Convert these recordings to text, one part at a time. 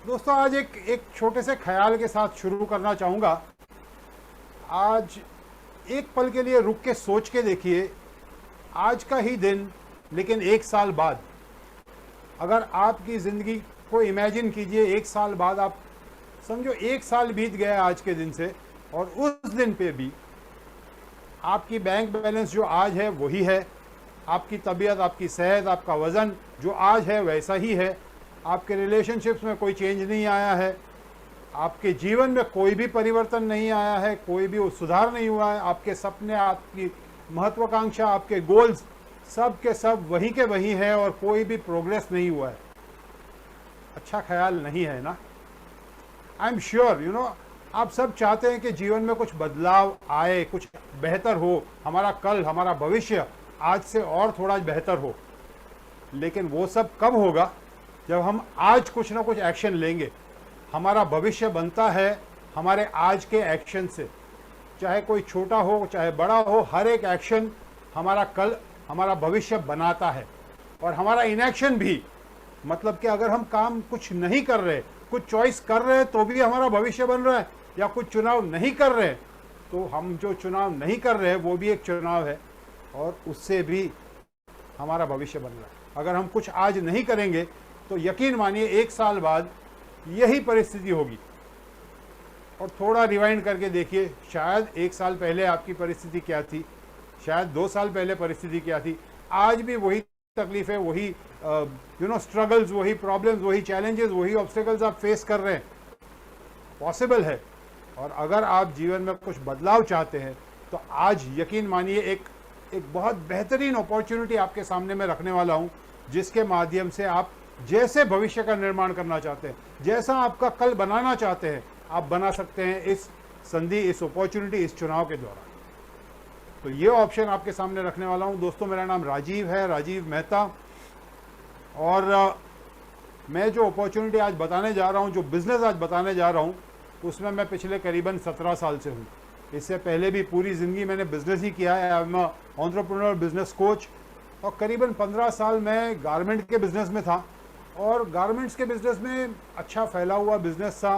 दोस्तों आज एक छोटे से ख्याल के साथ शुरू करना चाहूँगा। आज एक पल के लिए रुक के सोच के देखिए, आज का ही दिन लेकिन एक साल बाद, अगर आपकी ज़िंदगी को इमेजिन कीजिए, एक साल बाद आप समझो एक साल बीत गया आज के दिन से, और उस दिन पे भी आपकी बैंक बैलेंस जो आज है वही है, आपकी तबीयत, आपकी सेहत, आपका वज़न जो आज है वैसा ही है, आपके रिलेशनशिप्स में कोई चेंज नहीं आया है, आपके जीवन में कोई भी परिवर्तन नहीं आया है, कोई भी सुधार नहीं हुआ है, आपके सपने, आपकी महत्वाकांक्षा, आपके गोल्स सब के सब वही के वही है और कोई भी प्रोग्रेस नहीं हुआ है। अच्छा ख्याल नहीं है ना? आई एम श्योर आप सब चाहते हैं कि जीवन में कुछ बदलाव आए, कुछ बेहतर हो, हमारा कल, हमारा भविष्य आज से और थोड़ा बेहतर हो। लेकिन वो सब कब होगा? जब हम आज कुछ ना कुछ एक्शन लेंगे। हमारा भविष्य बनता है हमारे आज के एक्शन से, चाहे कोई छोटा हो चाहे बड़ा हो, हर एक एक्शन हमारा कल, हमारा भविष्य बनाता है। और हमारा इनएक्शन भी, मतलब कि अगर हम काम कुछ नहीं कर रहे, कुछ चॉइस कर रहे हैं तो भी हमारा भविष्य बन रहा है, या कुछ चुनाव नहीं कर रहे तो हम जो चुनाव नहीं कर रहे वो भी एक चुनाव है और उससे भी हमारा भविष्य बन रहा है। अगर हम कुछ आज नहीं करेंगे तो यकीन मानिए एक साल बाद यही परिस्थिति होगी। और थोड़ा रिवाइंड करके देखिए, शायद एक साल पहले आपकी परिस्थिति क्या थी, शायद 2 साल पहले परिस्थिति क्या थी, आज भी वही तकलीफ है, वही स्ट्रगल्स, वही प्रॉब्लम्स, वही चैलेंजेस, वही ऑब्स्टेकल्स आप फेस कर रहे हैं। पॉसिबल है। और अगर आप जीवन में कुछ बदलाव चाहते हैं तो आज यकीन मानिए एक बहुत बेहतरीन अपॉर्चुनिटी आपके सामने में रखने वाला हूं, जिसके माध्यम से आप जैसे भविष्य का निर्माण करना चाहते हैं, जैसा आपका कल बनाना चाहते हैं, आप बना सकते हैं इस संधि, इस अपॉर्चुनिटी, इस चुनाव के द्वारा। तो ये ऑप्शन आपके सामने रखने वाला हूं। दोस्तों मेरा नाम राजीव है, राजीव मेहता, और मैं जो अपॉर्चुनिटी आज बताने जा रहा हूं, जो बिज़नेस आज बताने जा रहा हूं, उसमें मैं पिछले करीबन 17 साल से हूं। इससे पहले भी पूरी ज़िंदगी मैंने बिज़नेस ही किया है। I am entrepreneur, business coach, और करीबन 15 साल मैं गारमेंट के बिज़नेस में था, और गारमेंट्स के बिज़नेस में अच्छा फैला हुआ बिज़नेस था।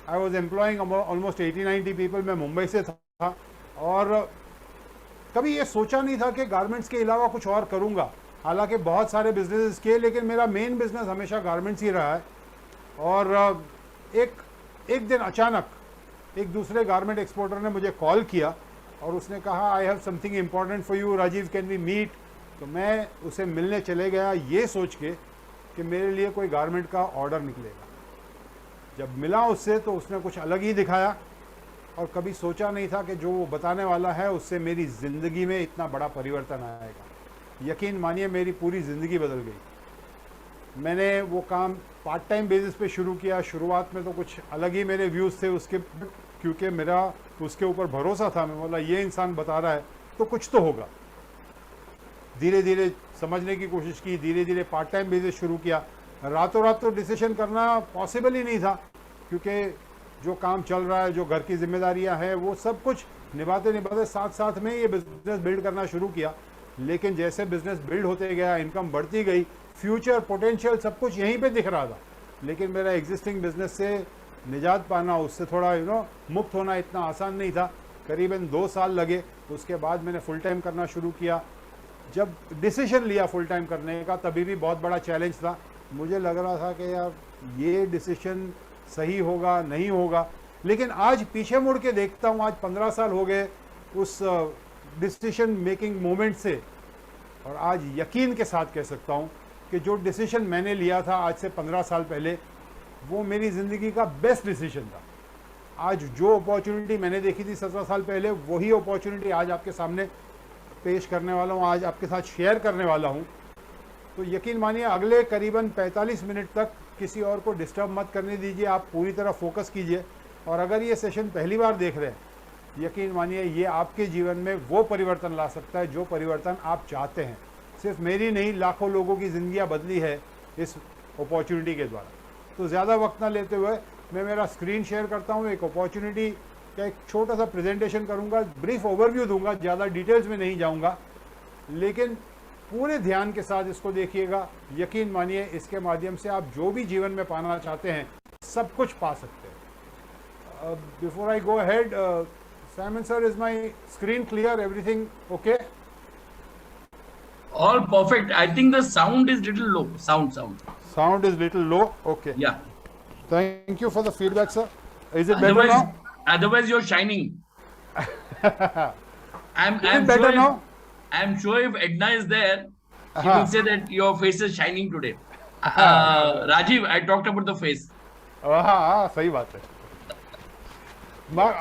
I was employing almost 80-90 people. मैं मुंबई से था और कभी ये सोचा नहीं था कि गारमेंट्स के अलावा कुछ और करूँगा। हालांकि बहुत सारे बिजनेस किए, लेकिन मेरा मेन बिज़नेस हमेशा गारमेंट्स ही रहा है। और एक दिन अचानक एक दूसरे गारमेंट एक्सपोर्टर ने मुझे कॉल किया और उसने कहा, I have something important for you Rajiv, can we meet? तो मैं उसे मिलने चले गया ये सोच के कि मेरे लिए कोई गारमेंट का ऑर्डर निकलेगा। जब मिला उससे तो उसने कुछ अलग ही दिखाया, और कभी सोचा नहीं था कि जो वो बताने वाला है उससे मेरी ज़िंदगी में इतना बड़ा परिवर्तन आएगा। यकीन मानिए मेरी पूरी ज़िंदगी बदल गई। मैंने वो काम पार्ट टाइम बेसिस पे शुरू किया। शुरुआत में तो कुछ अलग ही मेरे व्यूज़ थे उसके, क्योंकि मेरा उसके ऊपर भरोसा था। मैं बोला ये इंसान बता रहा है तो कुछ तो होगा। धीरे धीरे समझने की कोशिश की, धीरे धीरे पार्ट टाइम बेसिस शुरू किया। रातों रात तो डिसीजन करना पॉसिबल ही नहीं था, क्योंकि जो काम चल रहा है, जो घर की जिम्मेदारियां हैं, वो सब कुछ निभाते निभाते साथ साथ में ये बिजनेस बिल्ड करना शुरू किया। लेकिन जैसे बिजनेस बिल्ड होते गया, इनकम बढ़ती गई, फ्यूचर पोटेंशियल सब कुछ यहीं पे दिख रहा था। लेकिन मेरा एग्जिस्टिंग बिजनेस से निजात पाना, उससे थोड़ा मुक्त होना इतना आसान नहीं था। करीबन 2 साल लगे। उसके बाद मैंने फुल टाइम करना शुरू किया। जब डिसीजन लिया फुल टाइम करने का, तभी भी बहुत बड़ा चैलेंज था। मुझे लग रहा था कि यार ये डिसीजन सही होगा नहीं होगा। लेकिन आज पीछे मुड़ के देखता हूँ, आज 15 साल हो गए उस डिसीजन मेकिंग मोमेंट से, और आज यकीन के साथ कह सकता हूँ कि जो डिसीजन मैंने लिया था आज से 15 साल पहले, वो मेरी ज़िंदगी का बेस्ट डिसीजन था। आज जो अपॉर्चुनिटी मैंने देखी थी 17 साल पहले, वही अपॉर्चुनिटी आज आपके सामने पेश करने वाला हूँ, आज आपके साथ शेयर करने वाला हूँ। तो यकीन मानिए अगले करीबन 45 मिनट तक किसी और को डिस्टर्ब मत करने दीजिए, आप पूरी तरह फोकस कीजिए। और अगर ये सेशन पहली बार देख रहे हैं, यकीन मानिए ये आपके जीवन में वो परिवर्तन ला सकता है जो परिवर्तन आप चाहते हैं। सिर्फ मेरी नहीं, लाखों लोगों की ज़िंदगियाँ बदली है इस अपॉर्चुनिटी के द्वारा। तो ज़्यादा वक्त ना लेते हुए मैं मेरा स्क्रीन शेयर करता हूँ। एक अपॉर्चुनिटी का एक छोटा सा प्रेजेंटेशन करूँगा, ब्रीफ ओवरव्यू दूंगा, ज़्यादा डिटेल्स में नहीं जाऊँगा, लेकिन पूरे ध्यान के साथ इसको देखिएगा। यकीन मानिए इसके माध्यम से आप जो भी जीवन में पाना चाहते हैं सब कुछ पा सकते हैं। Before I go ahead, Simon sir, is my screen clear? Everything okay? All perfect. I think the sound is little low. Sound. Sound is little low. Okay. Yeah. Thank you for the feedback, sir. Is it better now? Otherwise, you're shining. I'm better sure now? I'm sure if Edna is there, she will say that your face is shining today. Rajiv, I talked about the face. हाँ, सही बात है.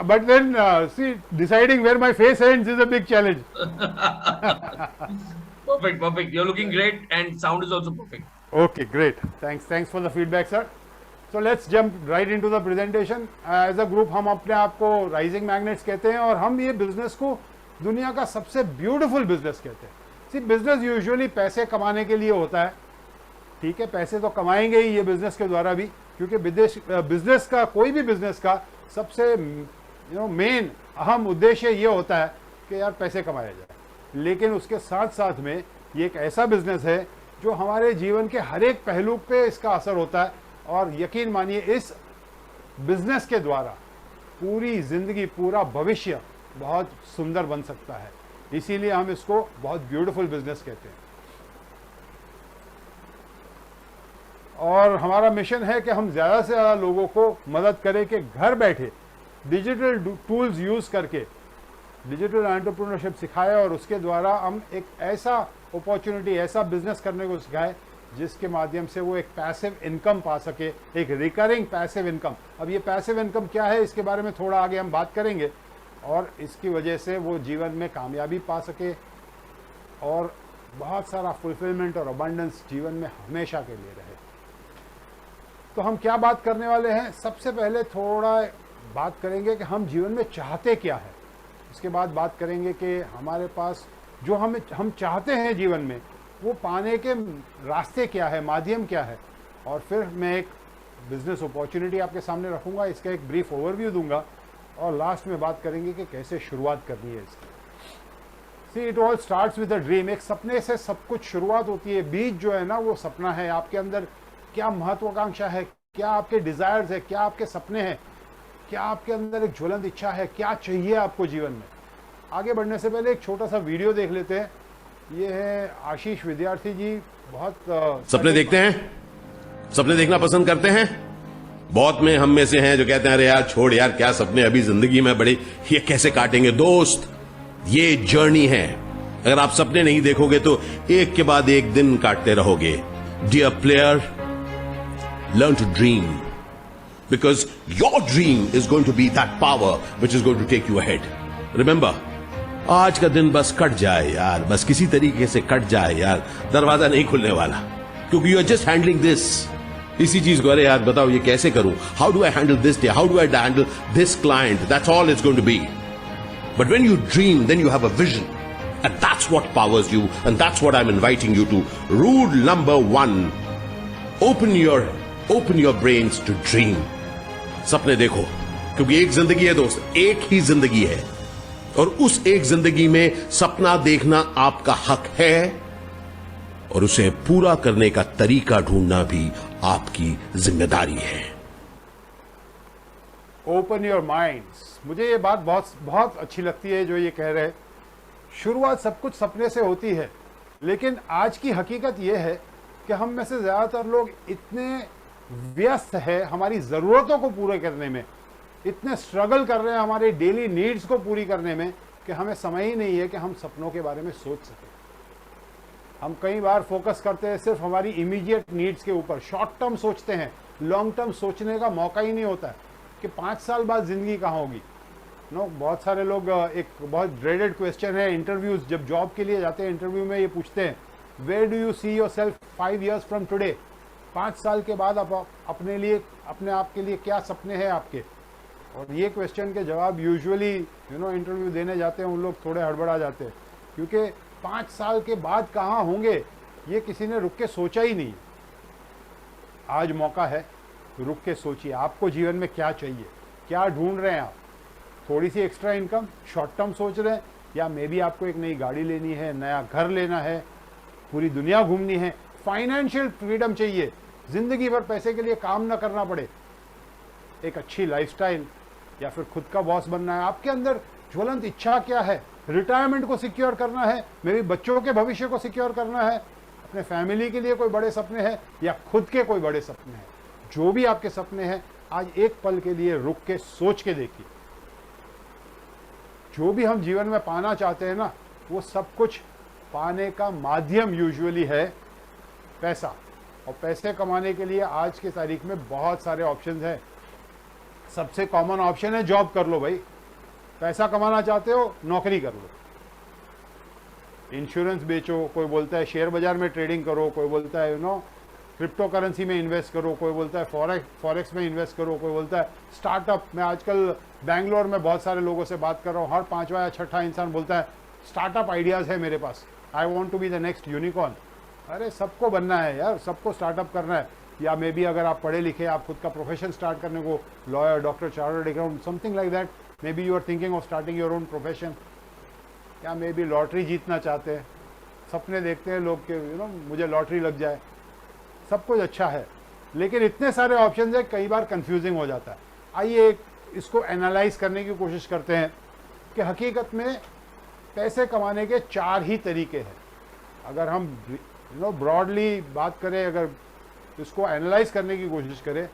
But then, see, deciding where my face ends is a big challenge. Perfect. You're looking great, and sound is also perfect. Okay, great. Thanks for the feedback, sir. So let's jump right into the presentation. As a group, हम अपने आप को Rising Magnets कहते हैं और हम ये business को दुनिया का सबसे ब्यूटीफुल बिजनेस कहते हैं. See, बिजनेस यूजुअली पैसे कमाने के लिए होता है. ठीक है, पैसे तो कमाएंगे ही ये बिजनेस के द्वारा भी, क्योंकि बिजनेस का, कोई भी बिजनेस का सबसे मेन अहम उद्देश्य ये होता है कि यार पैसे कमाया जाए. लेकिन उसके साथ साथ में ये एक ऐसा बिजनेस है जो हमारे जीवन के हर एक पहलू पे इसका असर होता है, और यकीन मानिए इस बिजनेस के द्वारा पूरी जिंदगी, पूरा भविष्य बहुत सुंदर बन सकता है. इसीलिए हम इसको बहुत ब्यूटीफुल बिजनेस कहते हैं. और हमारा मिशन है कि हम ज़्यादा से ज़्यादा लोगों को मदद करें कि घर बैठे डिजिटल टूल्स यूज़ करके डिजिटल एंटरप्रेन्योरशिप सिखाएं, और उसके द्वारा हम एक ऐसा अपॉर्चुनिटी, ऐसा बिजनेस करने को सिखाएं जिसके माध्यम से वो एक पैसिव इनकम पा सके, एक रिकरिंग पैसिव इनकम. अब ये पैसिव इनकम क्या है, इसके बारे में थोड़ा आगे हम बात करेंगे, और इसकी वजह से वो जीवन में कामयाबी पा सके और बहुत सारा फुलफिलमेंट और अबंडेंस जीवन में हमेशा के लिए रहे. तो हम क्या बात करने वाले हैं, सबसे पहले थोड़ा बात करेंगे कि हम जीवन में चाहते क्या है. उसके बाद बात करेंगे कि हमारे पास जो हम चाहते हैं जीवन में, वो पाने के रास्ते क्या है, माध्यम क्या है. और फिर मैं एक बिजनेस अपॉर्चुनिटी आपके सामने रखूंगा, इसका एक ब्रीफ ओवरव्यू दूंगा, और लास्ट में बात करेंगे कि कैसे शुरुआत करनी है इसकी. See, it all starts with a dream. एक सपने से सब कुछ शुरुआत होती है. बीज जो है ना, वो सपना है. आपके अंदर क्या महत्वाकांक्षा है, क्या आपके डिजायर्स है, क्या आपके सपने हैं, क्या आपके अंदर एक ज्वलंत इच्छा है, क्या चाहिए आपको जीवन में. आगे बढ़ने से पहले एक छोटा सा वीडियो देख लेते हैं. ये है आशीष विद्यार्थी जी. बहुत सपने देखते हैं, सपने देखना पसंद करते हैं. बहुत में हम में से हैं जो कहते हैं अरे यार छोड़ यार, क्या सपने, अभी जिंदगी में बड़े, ये कैसे काटेंगे. दोस्त, ये जर्नी है. अगर आप सपने नहीं देखोगे तो एक के बाद एक दिन काटते रहोगे. Dear player, learn to dream, because your dream is going to be that power which is going to take you ahead. Remember, आज का दिन बस कट जाए यार, बस किसी तरीके से कट जाए यार, दरवाजा नहीं खुलने वाला, क्योंकि you are just handling this. इसी चीज को, अरे यार बताओ ये कैसे करूं, how do I handle this day, how do I handle this client, that's all it's going to be. But when you dream, then you have a vision, and that's what powers you, and that's what I'm inviting you to. Rule number 1, open your brains to dream. सपने देखो, क्योंकि एक जिंदगी है दोस्त, एक ही जिंदगी है, और उस एक जिंदगी में सपना देखना आपका हक है, और उसे पूरा करने का तरीका ढूंढना भी आपकी जिम्मेदारी है. Open your minds. मुझे ये बात बहुत बहुत अच्छी लगती है जो ये कह रहे हैं. शुरुआत सब कुछ सपने से होती है, लेकिन आज की हकीकत ये है कि हम में से ज्यादातर लोग इतने व्यस्त है हमारी जरूरतों को पूरे करने में, इतने स्ट्रगल कर रहे हैं हमारे डेली नीड्स को पूरी करने में, कि हमें समय ही नहीं है कि हम सपनों के बारे में सोच सकें. हम कई बार फोकस करते हैं सिर्फ हमारी इमीडिएट नीड्स के ऊपर, शॉर्ट टर्म सोचते हैं, लॉन्ग टर्म सोचने का मौका ही नहीं होता है कि 5 साल बाद जिंदगी कहाँ होगी. बहुत सारे लोग, एक बहुत ड्रेडेड क्वेश्चन है इंटरव्यूज, जब जॉब के लिए जाते हैं इंटरव्यू में ये पूछते हैं, where do you see yourself 5 years from today. 5 साल के बाद आप अपने लिए, अपने आप के लिए क्या सपने हैं आपके. और ये क्वेश्चन के जवाब यूजुअली इंटरव्यू देने जाते हैं उन लोग थोड़े हड़बड़ा जाते हैं, क्योंकि 5 साल के बाद कहाँ होंगे ये किसी ने रुक के सोचा ही नहीं. आज मौका है, रुक के सोचिए आपको जीवन में क्या चाहिए, क्या ढूंढ रहे हैं आप. थोड़ी सी एक्स्ट्रा इनकम, शॉर्ट टर्म सोच रहे हैं, या मे बी आपको एक नई गाड़ी लेनी है, नया घर लेना है, पूरी दुनिया घूमनी है, फाइनेंशियल फ्रीडम चाहिए, जिंदगी भर पैसे के लिए काम ना करना पड़े. एक अच्छी लाइफस्टाइल, या फिर खुद का बॉस बनना है? आपके अंदर ज्वलंत इच्छा क्या है? रिटायरमेंट को सिक्योर करना है, मेरे बच्चों के भविष्य को सिक्योर करना है, अपने फैमिली के लिए कोई बड़े सपने हैं, या खुद के कोई बड़े सपने हैं? जो भी आपके सपने हैं, आज एक पल के लिए रुक के सोच के देखिए। जो भी हम जीवन में पाना चाहते हैं ना, वो सब कुछ पाने का माध्यम यूजुअली है पैसा। और पैसे कमाने के लिए आज की तारीख में बहुत सारे ऑप्शंस हैं। सबसे कॉमन ऑप्शन है जॉब कर लो भाई। पैसा कमाना चाहते हो, नौकरी कर लो, इंश्योरेंस बेचो, कोई बोलता है शेयर बाजार में ट्रेडिंग करो, कोई बोलता है क्रिप्टो करेंसी में इन्वेस्ट करो, कोई बोलता है फॉरेक्स में इन्वेस्ट करो, कोई बोलता है स्टार्टअप। मैं आजकल बैंगलोर में बहुत सारे लोगों से बात कर रहा हूँ, हर पांचवा या छठा इंसान बोलता है स्टार्टअप आइडियाज है मेरे पास, I want to be the next unicorn. अरे सबको बनना है यार, सबको स्टार्टअप करना है। या मे बी अगर आप पढ़े लिखे, आप खुद का प्रोफेशन स्टार्ट करने को, lawyer, doctor, chartered accountant, something like that, maybe you are thinking of starting your own profession. या मे बी लॉटरी जीतना चाहते हैं, सपने देखते हैं लोग के मुझे लॉटरी लग जाए। सब कुछ अच्छा है, लेकिन इतने सारे ऑप्शन है, कई बार कंफ्यूजिंग हो जाता है। आइए इसको एनालाइज करने की कोशिश करते हैं कि हकीकत में पैसे कमाने के 4 ही तरीके हैं। अगर हम ब्रॉडली बात करें, अगर इसको एनालाइज करने की कोशिश करें,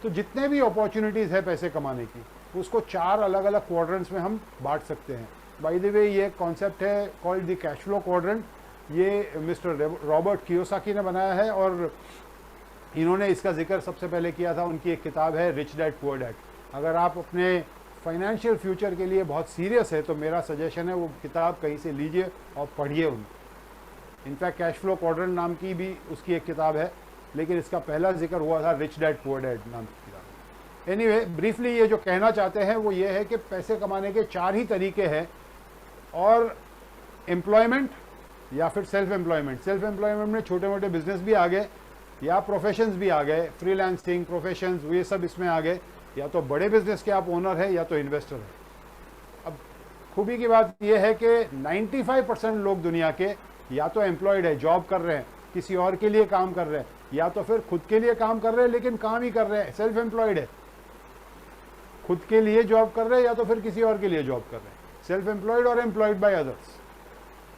तो जितने भी अपॉर्चुनिटीज़ है पैसे कमाने की, उसको 4 अलग अलग क्वाड्रेंट्स में हम बांट सकते हैं। बाय द वे, ये कॉन्सेप्ट है called the cash flow quadrant. ये मिस्टर रॉबर्ट कियोसाकी ने बनाया है, और इन्होंने इसका जिक्र सबसे पहले किया था, उनकी एक किताब है रिच डैड पुअर डैड। अगर आप अपने फाइनेंशियल फ्यूचर के लिए बहुत सीरियस है, तो मेरा सजेशन है वो किताब कहीं से लीजिए और पढ़िए उनको। इनफैक्ट कैश फ्लो क्वाड्रेंट नाम की भी उसकी एक किताब है, लेकिन इसका पहला जिक्र हुआ था रिच डैड पुअर डैड नाम की किताब। एनीवे, ब्रीफली ये जो कहना चाहते हैं वो ये है कि पैसे कमाने के 4 ही तरीके हैं, और एम्प्लॉयमेंट या फिर सेल्फ एम्प्लॉयमेंट। सेल्फ एम्प्लॉयमेंट में छोटे मोटे बिजनेस भी आ गए, या प्रोफेशंस भी आ गए, फ्रीलांसिंग प्रोफेशंस, ये सब इसमें आ गए। या तो बड़े बिजनेस के आप ओनर हैं, या तो इन्वेस्टर हैं। अब खूबी की बात यह है कि 95% लोग दुनिया के या तो एम्प्लॉयड है, जॉब कर रहे हैं, किसी और के लिए काम कर रहे हैं, या तो फिर खुद के लिए काम कर रहे हैं लेकिन काम ही कर रहे हैं, सेल्फ एम्प्लॉयड है। खुद के लिए जॉब कर रहे हैं या तो फिर किसी और के लिए जॉब कर रहे हैं, सेल्फ एम्प्लॉयड और एम्प्लॉयड बाय अदर्स।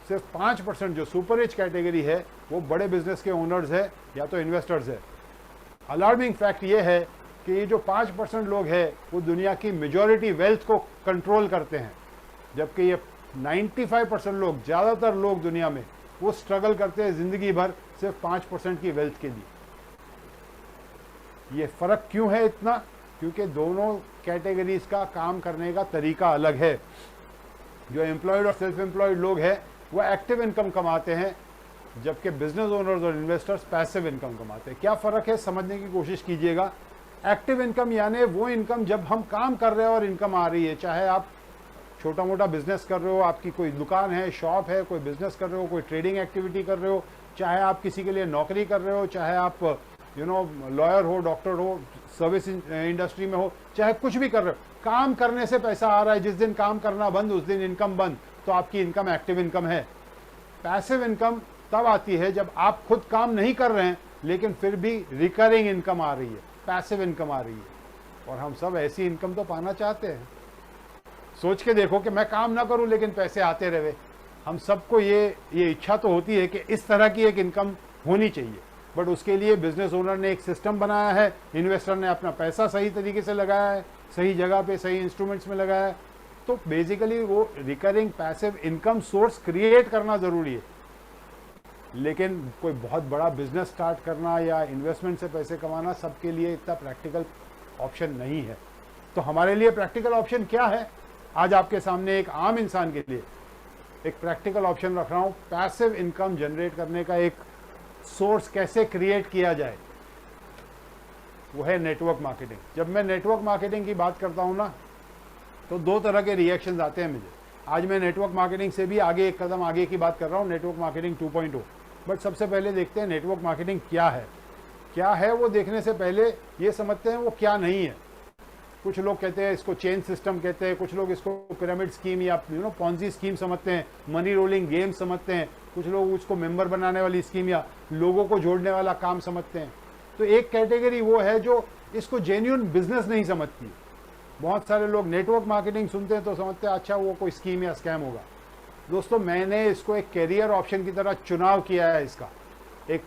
सिर्फ 5% जो सुपर रिच कैटेगरी है वो बड़े बिजनेस के ओनर्स है या तो इन्वेस्टर्स है। अलार्मिंग फैक्ट ये है कि ये जो 5% लोग हैं वो दुनिया की मेजॉरिटी वेल्थ को कंट्रोल करते हैं, जबकि ये 95% लोग, ज़्यादातर लोग दुनिया में, वो स्ट्रगल करते हैं जिंदगी भर सिर्फ 5% की वेल्थ के लिए। ये फर्क क्यों है इतना? क्योंकि दोनों कैटेगरीज का काम करने का तरीका अलग है। जो एम्प्लॉयड और सेल्फ एम्प्लॉयड लोग हैं वो एक्टिव इनकम कमाते हैं, जबकि बिजनेस ओनर्स और इन्वेस्टर्स पैसिव इनकम कमाते हैं। क्या फ़र्क है, समझने की कोशिश कीजिएगा। एक्टिव इनकम यानी वो इनकम जब हम काम कर रहे हैं और इनकम आ रही है, चाहे आप छोटा मोटा बिजनेस कर रहे हो, आपकी कोई दुकान है, शॉप है, कोई बिजनेस कर रहे हो, कोई ट्रेडिंग एक्टिविटी कर रहे हो, चाहे आप किसी के लिए नौकरी कर रहे हो, चाहे आप लॉयर हो, डॉक्टर हो, सर्विस इंडस्ट्री में हो, चाहे कुछ भी कर रहे हो, काम करने से पैसा आ रहा है। जिस दिन काम करना बंद, उस दिन इनकम बंद, तो आपकी इनकम एक्टिव इनकम है। पैसिव इनकम तब आती है जब आप खुद काम नहीं कर रहे हैं लेकिन फिर भी रिकरिंग इनकम आ रही है, पैसिव इनकम आ रही है। और हम सब ऐसी इनकम तो पाना चाहते हैं। सोच के देखो कि मैं काम ना करूं लेकिन पैसे आते रहे। हम सबको ये इच्छा तो होती है कि इस तरह की एक इनकम होनी चाहिए, बट उसके लिए बिजनेस ओनर ने एक सिस्टम बनाया है, इन्वेस्टर ने अपना पैसा सही तरीके से लगाया है, सही जगह पे सही इंस्ट्रूमेंट्स में लगाया है। तो बेसिकली वो recurring passive income source create करना जरूरी है। लेकिन कोई बहुत बड़ा बिजनेस स्टार्ट करना या इन्वेस्टमेंट से पैसे कमाना सबके लिए इतना प्रैक्टिकल ऑप्शन नहीं है। तो हमारे लिए प्रैक्टिकल ऑप्शन क्या है? आज आपके सामने एक आम इंसान के लिए एक प्रैक्टिकल ऑप्शन रख रहा हूं, पैसिव इनकम जनरेट करने का एक सोर्स कैसे क्रिएट किया जाए। वो है नेटवर्क मार्केटिंग। जब मैं नेटवर्क मार्केटिंग की बात करता हूं ना, तो 2 तरह के रिएक्शंस आते हैं मुझे। आज मैं नेटवर्क मार्केटिंग से भी आगे एक कदम आगे की बात कर रहा हूं, नेटवर्क मार्केटिंग 2.0। बट सबसे पहले देखते हैं नेटवर्क मार्केटिंग क्या है। क्या है वो देखने से पहले ये समझते हैं वो क्या नहीं है। कुछ लोग कहते हैं इसको चेन सिस्टम कहते हैं, कुछ लोग इसको पिरामिड स्कीम या पॉन्जी स्कीम समझते हैं, मनी रोलिंग गेम समझते हैं, कुछ लोग उसको मेंबर बनाने वाली स्कीम या लोगों को जोड़ने वाला काम समझते हैं। तो एक कैटेगरी वो है जो इसको जेन्युइन बिजनेस नहीं समझती। बहुत सारे लोग नेटवर्क मार्केटिंग सुनते हैं तो समझते हैं अच्छा वो कोई स्कीम या स्कैम होगा। दोस्तों मैंने इसको एक कैरियर ऑप्शन की तरह चुनाव किया है। इसका एक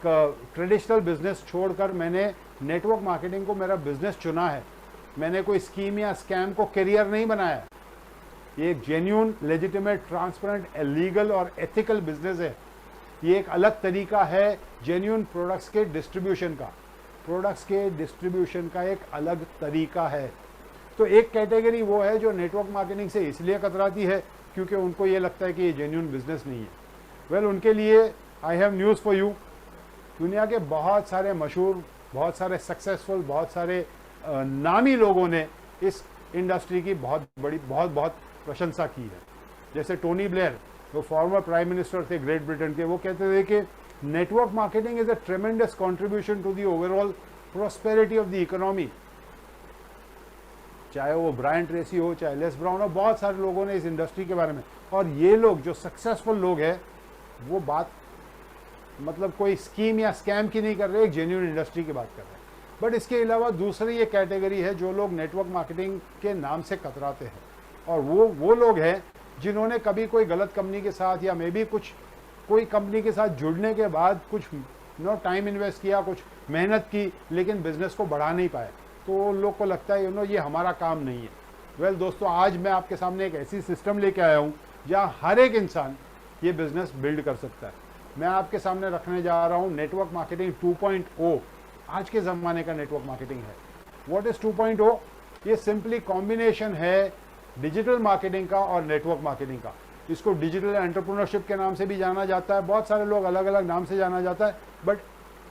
ट्रेडिशनल बिजनेस छोड़कर मैंने नेटवर्क मार्केटिंग को मेरा बिजनेस चुना है। मैंने कोई स्कीम या स्कैम को कैरियर नहीं बनाया। ये एक जेन्युइन, लेजिटिमेट, ट्रांसपेरेंट, लीगल और एथिकल बिजनेस है। ये एक अलग तरीका है जेन्युइन प्रोडक्ट्स के डिस्ट्रीब्यूशन का। प्रोडक्ट्स के डिस्ट्रीब्यूशन का एक अलग तरीका है। तो एक कैटेगरी वो है जो नेटवर्क मार्केटिंग से इसलिए कतराती है क्योंकि उनको ये लगता है कि ये जेन्युइन बिजनेस नहीं है। वेल, उनके लिए I have news for you. दुनिया के बहुत सारे मशहूर, बहुत सारे सक्सेसफुल, बहुत सारे नामी लोगों ने इस इंडस्ट्री की बहुत प्रशंसा की है। जैसे टोनी ब्लेयर, वो फॉर्मर प्राइम मिनिस्टर थे ग्रेट ब्रिटेन के, वो कहते थे कि network marketing is a tremendous contribution to the overall prosperity of the economy. चाहे वो ब्रायन ट्रेसी हो, चाहे लेस ब्राउन हो, बहुत सारे लोगों ने इस इंडस्ट्री के बारे में, और ये लोग जो सक्सेसफुल लोग हैं वो बात मतलब कोई स्कीम या स्कैम की नहीं कर रहे, एक जेन्युइन इंडस्ट्री की बात कर रहे हैं। बट इसके अलावा दूसरी ये कैटेगरी है जो लोग नेटवर्क मार्केटिंग के नाम से कतराते हैं, और वो लोग हैं जिन्होंने कभी कोई गलत कंपनी के साथ या मे बी कोई कंपनी के साथ जुड़ने के बाद कुछ टाइम इन्वेस्ट किया, कुछ मेहनत की, लेकिन बिजनेस को बढ़ा नहीं पाए। तो लोग को लगता है ये हमारा काम नहीं है। वेल दोस्तों, आज मैं आपके सामने एक ऐसी सिस्टम लेके आया हूँ जहाँ हर एक इंसान ये बिजनेस बिल्ड कर सकता है। मैं आपके सामने रखने जा रहा हूँ नेटवर्क मार्केटिंग 2.0। आज के ज़माने का नेटवर्क मार्केटिंग है। What is 2.0? ये सिंपली कॉम्बिनेशन है डिजिटल मार्केटिंग का और नेटवर्क मार्केटिंग का। इसको डिजिटल एंटरप्रेन्योरशिप के नाम से भी जाना जाता है, बहुत सारे लोग अलग अलग नाम से जाना जाता है, बट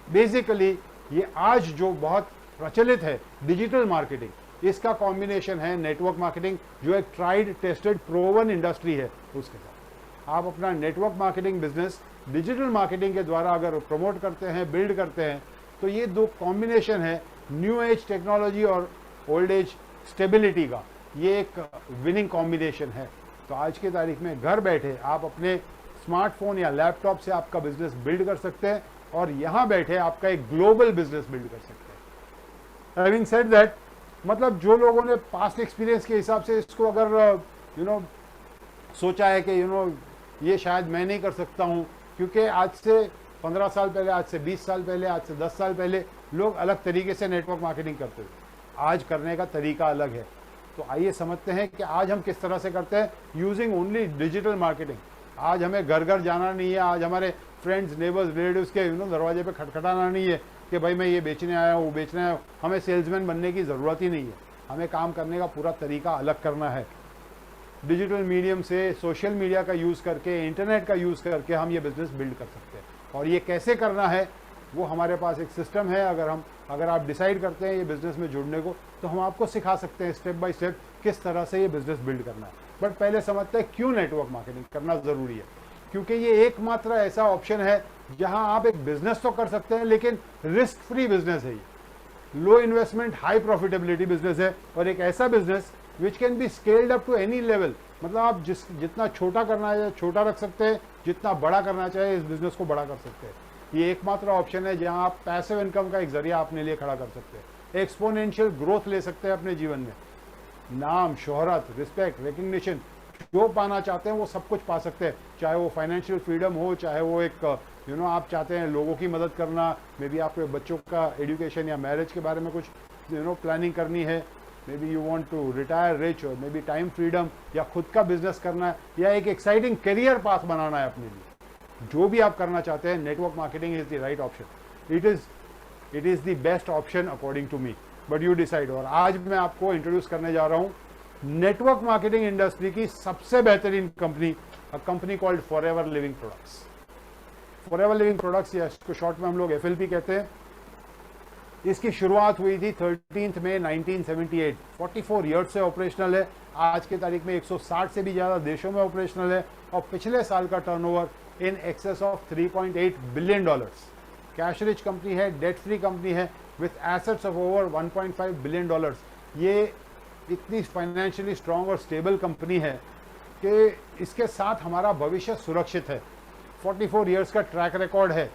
बेसिकली ये आज जो बहुत प्रचलित है डिजिटल मार्केटिंग, इसका कॉम्बिनेशन है नेटवर्क मार्केटिंग, जो एक ट्राइड टेस्टेड प्रोवन इंडस्ट्री है। उसके साथ आप अपना network marketing business digital marketing के द्वारा अगर प्रमोट करते हैं, बिल्ड करते हैं, तो ये दो कॉम्बिनेशन है न्यू एज टेक्नोलॉजी और ओल्ड एज स्टेबिलिटी का, ये एक विनिंग कॉम्बिनेशन है। तो आज की तारीख में घर बैठे आप अपने स्मार्टफोन या लैपटॉप से आपका बिजनेस बिल्ड कर सकते हैं, और यहाँ बैठे आपका एक ग्लोबल बिजनेस बिल्ड कर सकते हैं। हैविंग सेड दैट, मतलब जो लोगों ने पास्ट एक्सपीरियंस के हिसाब से इसको अगर सोचा है कि ये शायद मैं नहीं कर सकता हूँ, क्योंकि आज से 15 साल पहले, आज से 20 साल पहले, आज से 10 साल पहले लोग अलग तरीके से नेटवर्क मार्केटिंग करते थे। आज करने का तरीका अलग है। तो आइए समझते हैं कि आज हम किस तरह से करते हैं यूजिंग ओनली डिजिटल मार्केटिंग। आज हमें घर घर जाना नहीं है, आज हमारे फ्रेंड्स, नेबर्स, रिलेटिव्स के दरवाजे पे खटखटाना नहीं है कि भाई मैं ये बेचने आया हूँ, वो बेचने आया हूँ। हमें सेल्समैन बनने की ज़रूरत ही नहीं है। हमें काम करने का पूरा तरीका अलग करना है। डिजिटल मीडियम से, सोशल मीडिया का यूज़ करके, इंटरनेट का यूज़ करके हम ये बिज़नेस बिल्ड कर सकते हैं। और ये कैसे करना है वो हमारे पास एक सिस्टम है। अगर आप डिसाइड करते हैं ये बिज़नेस में जुड़ने को, तो हम आपको सिखा सकते हैं स्टेप बाय स्टेप किस तरह से ये बिज़नेस बिल्ड करना है। बट पहले समझते हैं क्यों नेटवर्क मार्केटिंग करना ज़रूरी है। क्योंकि ये एकमात्र ऐसा ऑप्शन है जहां आप एक बिज़नेस तो कर सकते हैं, लेकिन रिस्क फ्री बिज़नेस है। ये low investment, high profitability business है, और एक ऐसा business which can be scaled up to any level. मतलब आप जितना छोटा करना है छोटा रख सकते हैं, जितना बड़ा करना चाहे इस बिज़नेस को बड़ा कर सकते हैं। ये एकमात्र ऑप्शन है जहां आप पैसिव इनकम का एक जरिया अपने लिए खड़ा कर सकते हैं, एक्सपोनेंशियल ग्रोथ ले सकते हैं अपने जीवन में। नाम, शोहरत, रिस्पेक्ट, रिकग्निशन जो पाना चाहते हैं वो सब कुछ पा सकते हैं। चाहे वो फाइनेंशियल फ्रीडम हो, चाहे वो एक आप चाहते हैं लोगों की मदद करना, मे बी आपके बच्चों का एजुकेशन या मैरिज के बारे में कुछ प्लानिंग करनी है, maybe you want to retire rich, और मे बी टाइम फ्रीडम, या खुद का बिजनेस करना है, या एक एक्साइटिंग करियर पाथ बनाना है अपने लिए। जो भी आप करना चाहते हैं, network marketing is the right option. It is the best option according to me, but you decide. और आज मैं आपको इंट्रोड्यूस करने जा रहा हूँ नेटवर्क मार्केटिंग इंडस्ट्री की सबसे बेहतरीन company, a company called forever Living products. Forever Living products, या इसको शॉर्ट में हम लोग FLP कहते हैं। इसकी शुरुआत हुई थी 13 मई 1978। 44 ईयर्स से ऑपरेशनल है। आज की तारीख में 160 से भी ज़्यादा देशों में ऑपरेशनल है, और पिछले साल का turnover in excess of $3.8 billion. Cash rich company है, डेट फ्री कंपनी है, with assets of over $1.5 billion. ये इतनी फाइनेंशियली स्ट्रांग और स्टेबल कंपनी है कि इसके साथ हमारा भविष्य सुरक्षित है। 44 ईयर्स का ट्रैक रिकॉर्ड है।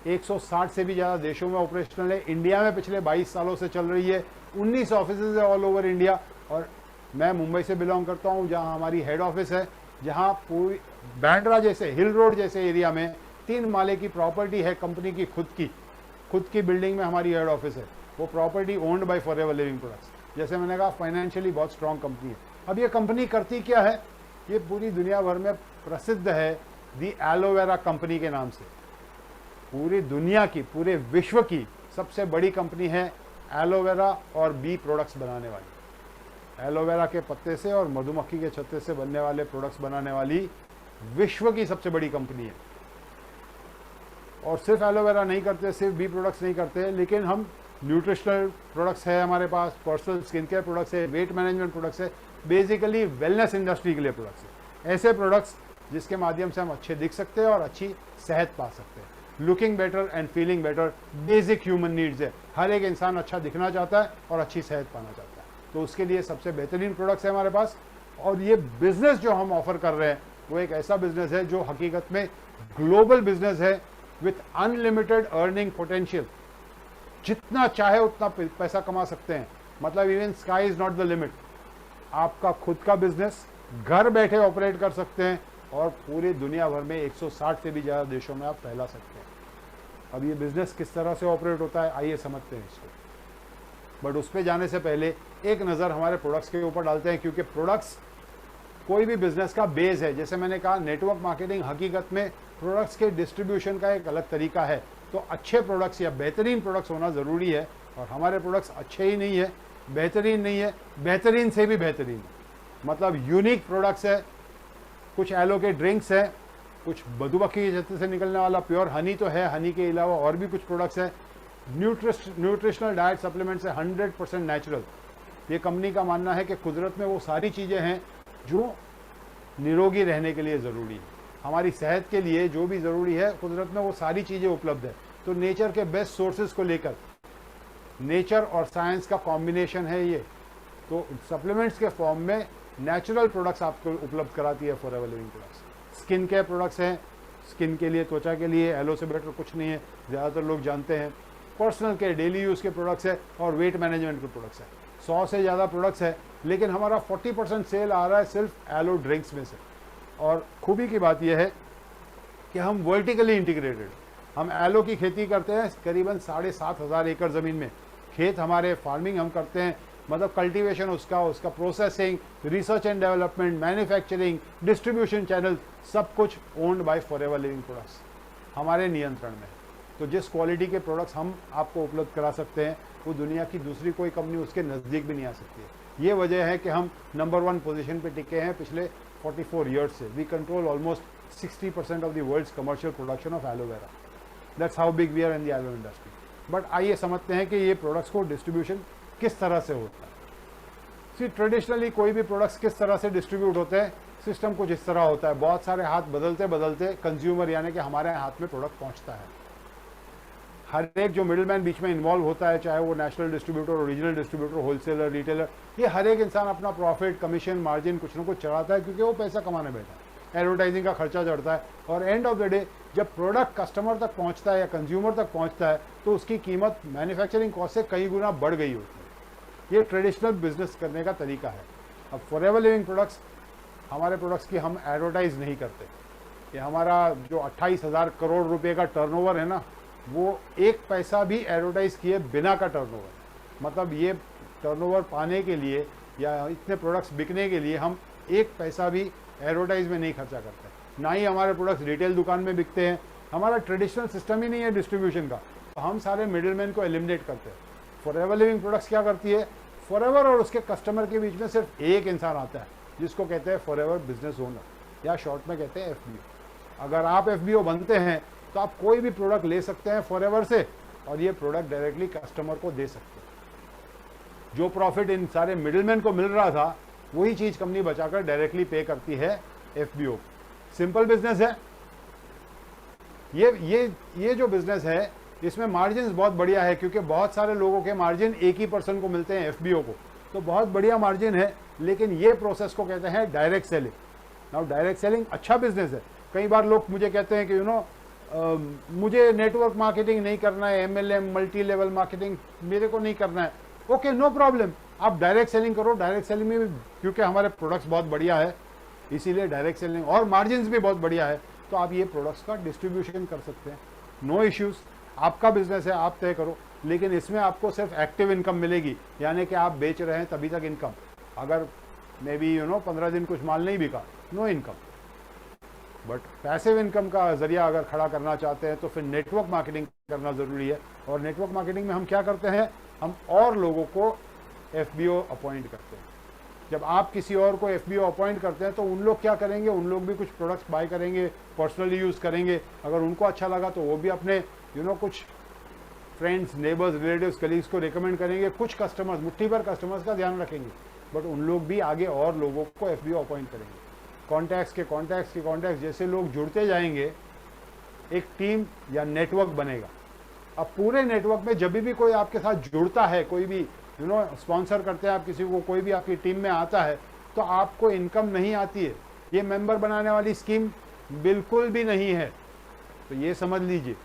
160 से भी ज़्यादा देशों में ऑपरेशनल है। इंडिया में पिछले 22 सालों से चल रही है। 19 ऑफिसेज है ऑल ओवर इंडिया। और मैं मुंबई से बिलोंग करता हूँ, जहाँ हमारी हेड ऑफिस है, जहाँ पूरी बैंड्रा जैसे हिल रोड जैसे एरिया में 3 माले की प्रॉपर्टी है कंपनी की, खुद की बिल्डिंग में हमारी हेड ऑफिस है। वो property owned by forever Living products. जैसे मैंने कहा, फाइनेंशियली बहुत स्ट्रॉन्ग कंपनी है। अब ये कंपनी करती क्या है? ये पूरी दुनिया भर में प्रसिद्ध है दी एलोवेरा कंपनी के नाम से। पूरी दुनिया की, पूरे विश्व की सबसे बड़ी कंपनी है एलोवेरा और बी प्रोडक्ट्स बनाने वाली। एलोवेरा के पत्ते से और मधुमक्खी के छत्ते से बनने वाले प्रोडक्ट्स बनाने वाली विश्व की सबसे बड़ी कंपनी है। और सिर्फ एलोवेरा नहीं करते, सिर्फ बी प्रोडक्ट्स नहीं करते, लेकिन हम न्यूट्रिशनल प्रोडक्ट्स है हमारे पास, पर्सनल स्किन केयर प्रोडक्ट्स है, वेट मैनेजमेंट प्रोडक्ट्स है, बेसिकली वेलनेस इंडस्ट्री के लिए प्रोडक्ट्स है। ऐसे प्रोडक्ट्स जिसके माध्यम से हम अच्छे दिख सकते हैं और अच्छी सेहत पा सकते हैं। Looking better and feeling better basic human needs है। हर एक इंसान अच्छा दिखना चाहता है और अच्छी सेहत पाना चाहता है, तो उसके लिए सबसे बेहतरीन प्रोडक्ट्स है हमारे पास। और ये बिजनेस जो हम ऑफर कर रहे हैं वो एक ऐसा बिजनेस है जो हकीकत में ग्लोबल बिजनेस है विथ अनलिमिटेड अर्निंग पोटेंशियल। जितना चाहे उतना पैसा कमा सकते हैं, मतलब even sky is not the limit. आपका खुद का बिजनेस घर बैठे ऑपरेट कर सकते हैं और पूरी दुनिया भर में 160 से भी ज़्यादा देशों में आप फैला सकते हैं। अब ये बिजनेस किस तरह से ऑपरेट होता है, आइए समझते हैं इसको। बट उस पर जाने से पहले एक नज़र हमारे प्रोडक्ट्स के ऊपर डालते हैं, क्योंकि प्रोडक्ट्स कोई भी बिजनेस का बेस है। जैसे मैंने कहा, नेटवर्क मार्केटिंग हकीकत में प्रोडक्ट्स के डिस्ट्रीब्यूशन का एक अलग तरीका है। तो अच्छे प्रोडक्ट्स या बेहतरीन प्रोडक्ट्स होना ज़रूरी है, और हमारे प्रोडक्ट्स अच्छे ही नहीं है, बेहतरीन नहीं है, बेहतरीन से भी बेहतरीन है। मतलब यूनिक प्रोडक्ट्स है। कुछ एलो के ड्रिंक्स है, कुछ मधुमक्खी के छत्ते से निकलने वाला प्योर हनी तो है, हनी के अलावा और भी कुछ प्रोडक्ट्स है। न्यूट्रिशनल डाइट सप्लीमेंट्स है 100% नेचुरल। ये कंपनी का मानना है कि कुदरत में वो सारी चीज़ें हैं जो निरोगी रहने के लिए ज़रूरी है। हमारी सेहत के लिए जो भी ज़रूरी है, कुदरत में वो सारी चीज़ें उपलब्ध है। तो नेचर के बेस्ट सोर्सेज को लेकर, नेचर और साइंस का कॉम्बिनेशन है ये। तो सप्लीमेंट्स के फॉर्म में नेचुरल प्रोडक्ट्स आपको उपलब्ध कराती है forever Living products. Skin care products हैं, स्किन के लिए, त्वचा के लिए एलो से बेटर कुछ नहीं है, ज़्यादातर लोग जानते हैं। पर्सनल केयर, डेली यूज़ के प्रोडक्ट्स है, और वेट मैनेजमेंट के प्रोडक्ट्स है। 100 से ज़्यादा प्रोडक्ट्स है, लेकिन हमारा 40% सेल आ रहा है सिर्फ एलो ड्रिंक्स में से। और खूबी की बात यह है कि हम वर्टिकली इंटीग्रेटेड, हम एलो की खेती करते हैं करीबन 7,500 एकड़ ज़मीन में। खेत हमारे, फार्मिंग हम करते हैं, मतलब कल्टीवेशन उसका processing, research and development, manufacturing, distribution channel, सब कुछ owned by forever Living products, हमारे नियंत्रण में। तो जिस क्वालिटी के प्रोडक्ट्स हम आपको उपलब्ध करा सकते हैं, वो दुनिया की दूसरी कोई कंपनी उसके नज़दीक भी नहीं आ सकती है। ये वजह है कि हम नंबर 1 पोजीशन पे टिके हैं पिछले 44 ईयर्स से। We control almost 60% of the world's commercial production of aloe vera. That's how big we are in the aloe industry. But आइए समझते हैं कि ये प्रोडक्ट्स को डिस्ट्रीब्यूशन किस तरह से होता है। सी ट्रेडिशनली कोई भी प्रोडक्ट्स किस तरह से डिस्ट्रीब्यूट होते हैं, सिस्टम कुछ इस तरह होता है। बहुत सारे हाथ बदलते बदलते कंज्यूमर यानी कि हमारे हाथ में प्रोडक्ट पहुंचता है। हर एक जो मिडिलमैन बीच में इन्वॉल्व होता है, चाहे वो national distributor, original distributor, wholesaler, retailer, ये हर एक इंसान अपना प्रॉफिट, कमीशन, मार्जिन कुछ ना कुछ चढ़ाता है, क्योंकि वो पैसा कमाने बैठा है। एडवर्टाइजिंग का खर्चा चढ़ता है, और एंड ऑफ द डे जब प्रोडक्ट कस्टमर तक पहुंचता है या कंज्यूमर तक पहुंचता है, तो उसकी कीमत मैन्युफैक्चरिंग कॉस्ट से कई गुना बढ़ गई होती है। ये ट्रेडिशनल बिजनेस करने का तरीका है। अब फॉरएवर लिविंग प्रोडक्ट्स, हमारे प्रोडक्ट्स की हम एडवर्टाइज नहीं करते। ये हमारा जो 28,000 करोड़ रुपए का टर्नओवर है ना, वो एक पैसा भी एडवर्टाइज किए बिना का टर्नओवर। मतलब ये टर्नओवर पाने के लिए या इतने प्रोडक्ट्स बिकने के लिए हम एक पैसा भी एडवर्टाइज में नहीं खर्चा करते। ना ही हमारे प्रोडक्ट्स रिटेल दुकान में बिकते हैं। हमारा ट्रेडिशनल सिस्टम ही नहीं है डिस्ट्रीब्यूशन का, तो हम सारे मिडिलमैन को एलिमिनेट करते हैं। फॉरएवर लिविंग प्रोडक्ट्स क्या करती है, फॉरएवर और उसके कस्टमर के बीच में सिर्फ एक इंसान आता है, जिसको कहते हैं फॉरएवर बिजनेस ओनर, या शॉर्ट में कहते हैं FBO। अगर आप FBO बनते हैं तो आप कोई भी प्रोडक्ट ले सकते हैं फॉरएवर से, और ये प्रोडक्ट डायरेक्टली कस्टमर को दे सकते हैं। जो प्रॉफिट इन सारे मिडिलमैन को मिल रहा था, वही चीज कंपनी बचाकर डायरेक्टली पे करती है FBO। सिंपल बिजनेस है ये जो बिजनेस है, इसमें मार्जिन बहुत बढ़िया है, क्योंकि बहुत सारे लोगों के मार्जिन एक ही पर्सन को मिलते हैं FBO को, तो बहुत बढ़िया मार्जिन है। लेकिन ये प्रोसेस को कहते हैं direct selling. Now direct selling अच्छा बिजनेस है। कई बार लोग मुझे कहते हैं कि मुझे नेटवर्क मार्केटिंग नहीं करना है, MLM मल्टी लेवल मार्केटिंग मेरे को नहीं करना है, ओके नो प्रॉब्लम, आप डायरेक्ट सेलिंग करो। डायरेक्ट सेलिंग में भी क्योंकि हमारे प्रोडक्ट्स बहुत बढ़िया है इसीलिए डायरेक्ट सेलिंग और मार्जिन भी बहुत बढ़िया है, तो आप ये प्रोडक्ट्स का डिस्ट्रीब्यूशन कर सकते हैं, नो इश्यूज। आपका बिजनेस है, आप तय करो, लेकिन इसमें आपको सिर्फ एक्टिव इनकम मिलेगी, यानी कि आप बेच रहे हैं तभी तक इनकम। अगर मे बी 15 दिन कुछ माल नहीं बिका, no income. But passive income का जरिया अगर खड़ा करना चाहते हैं तो फिर नेटवर्क मार्केटिंग करना ज़रूरी है। और नेटवर्क मार्केटिंग में हम क्या करते हैं, हम और लोगों को FBO अपॉइंट करते हैं। जब आप किसी और को FBO अपॉइंट करते हैं तो उन लोग क्या करेंगे, उन लोग भी कुछ प्रोडक्ट्स बाय करेंगे, पर्सनली यूज़ करेंगे, अगर उनको अच्छा लगा तो वो भी अपने कुछ फ्रेंड्स, नेबर्स, रिलेटिव्स, कलीग्स को रिकमेंड करेंगे, कुछ कस्टमर्स, मुट्ठी भर कस्टमर्स का ध्यान रखेंगे, बट उन लोग भी आगे और लोगों को FBO अपॉइंट करेंगे। कॉन्टैक्ट्स के कॉन्टैक्ट्स जैसे लोग जुड़ते जाएंगे, एक टीम या नेटवर्क बनेगा। अब पूरे नेटवर्क में जब भी कोई आपके साथ जुड़ता है, कोई भी स्पॉन्सर करते हैं आप किसी को, कोई भी आपकी टीम में आता है, तो आपको इनकम नहीं आती है, ये मेंबर बनाने वाली स्कीम बिल्कुल भी नहीं है। तो ये समझ लीजिए,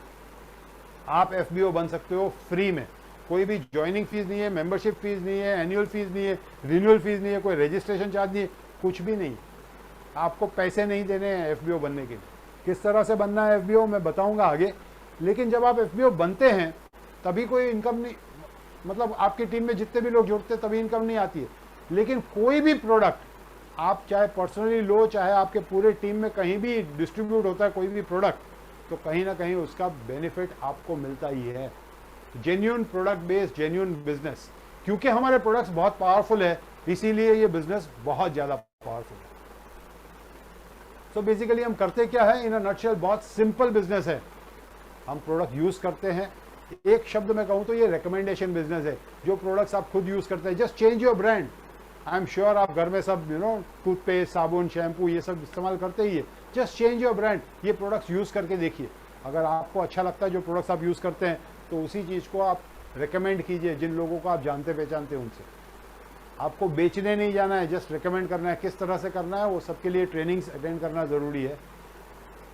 आप FBO बन सकते हो फ्री में, कोई भी ज्वाइनिंग फीस नहीं है, मेंबरशिप फीस नहीं है, एनुअल फीस नहीं है, रिन्यूअल फीस नहीं है, कोई रजिस्ट्रेशन चार्ज नहीं है, कुछ भी नहीं। आपको पैसे नहीं देने हैं FBO बनने के लिए। किस तरह से बनना है FBO मैं बताऊंगा आगे, लेकिन जब आप FBO बनते हैं तभी कोई इनकम नहीं, मतलब आपकी टीम में जितने भी लोग जुड़ते हैं तभी इनकम नहीं आती है। लेकिन कोई भी प्रोडक्ट आप चाहे पर्सनली लो, चाहे आपके पूरे टीम में कहीं भी डिस्ट्रीब्यूट होता है कोई भी प्रोडक्ट, तो कहीं ना कहीं उसका बेनिफिट आपको मिलता ही है। Genuine product based genuine business, क्योंकि हमारे प्रोडक्ट्स बहुत पावरफुल है इसीलिए ये बिजनेस बहुत ज्यादा पावरफुल है। सो बेसिकली हम करते क्या है, इन अ नटशेल बहुत सिंपल बिजनेस है। हम प्रोडक्ट यूज करते हैं, एक शब्द में कहूं तो ये रिकमेंडेशन बिजनेस है। जो प्रोडक्ट्स आप खुद यूज करते हैं, just change your brand. I am sure आप घर में सब टूथपेस्ट, साबुन, शैम्पू ये सब इस्तेमाल करते ही है, जस्ट चेंज योर ब्रांड। ये प्रोडक्ट्स यूज करके देखिए, अगर आपको अच्छा लगता है जो प्रोडक्ट्स आप यूज करते हैं तो उसी चीज को आप रिकमेंड कीजिए जिन लोगों को आप जानते पहचानते हैं उनसे। आपको बेचने नहीं जाना है, जस्ट रिकमेंड करना है। किस तरह से करना है वो सबके लिए ट्रेनिंग्स अटेंड करना जरूरी है।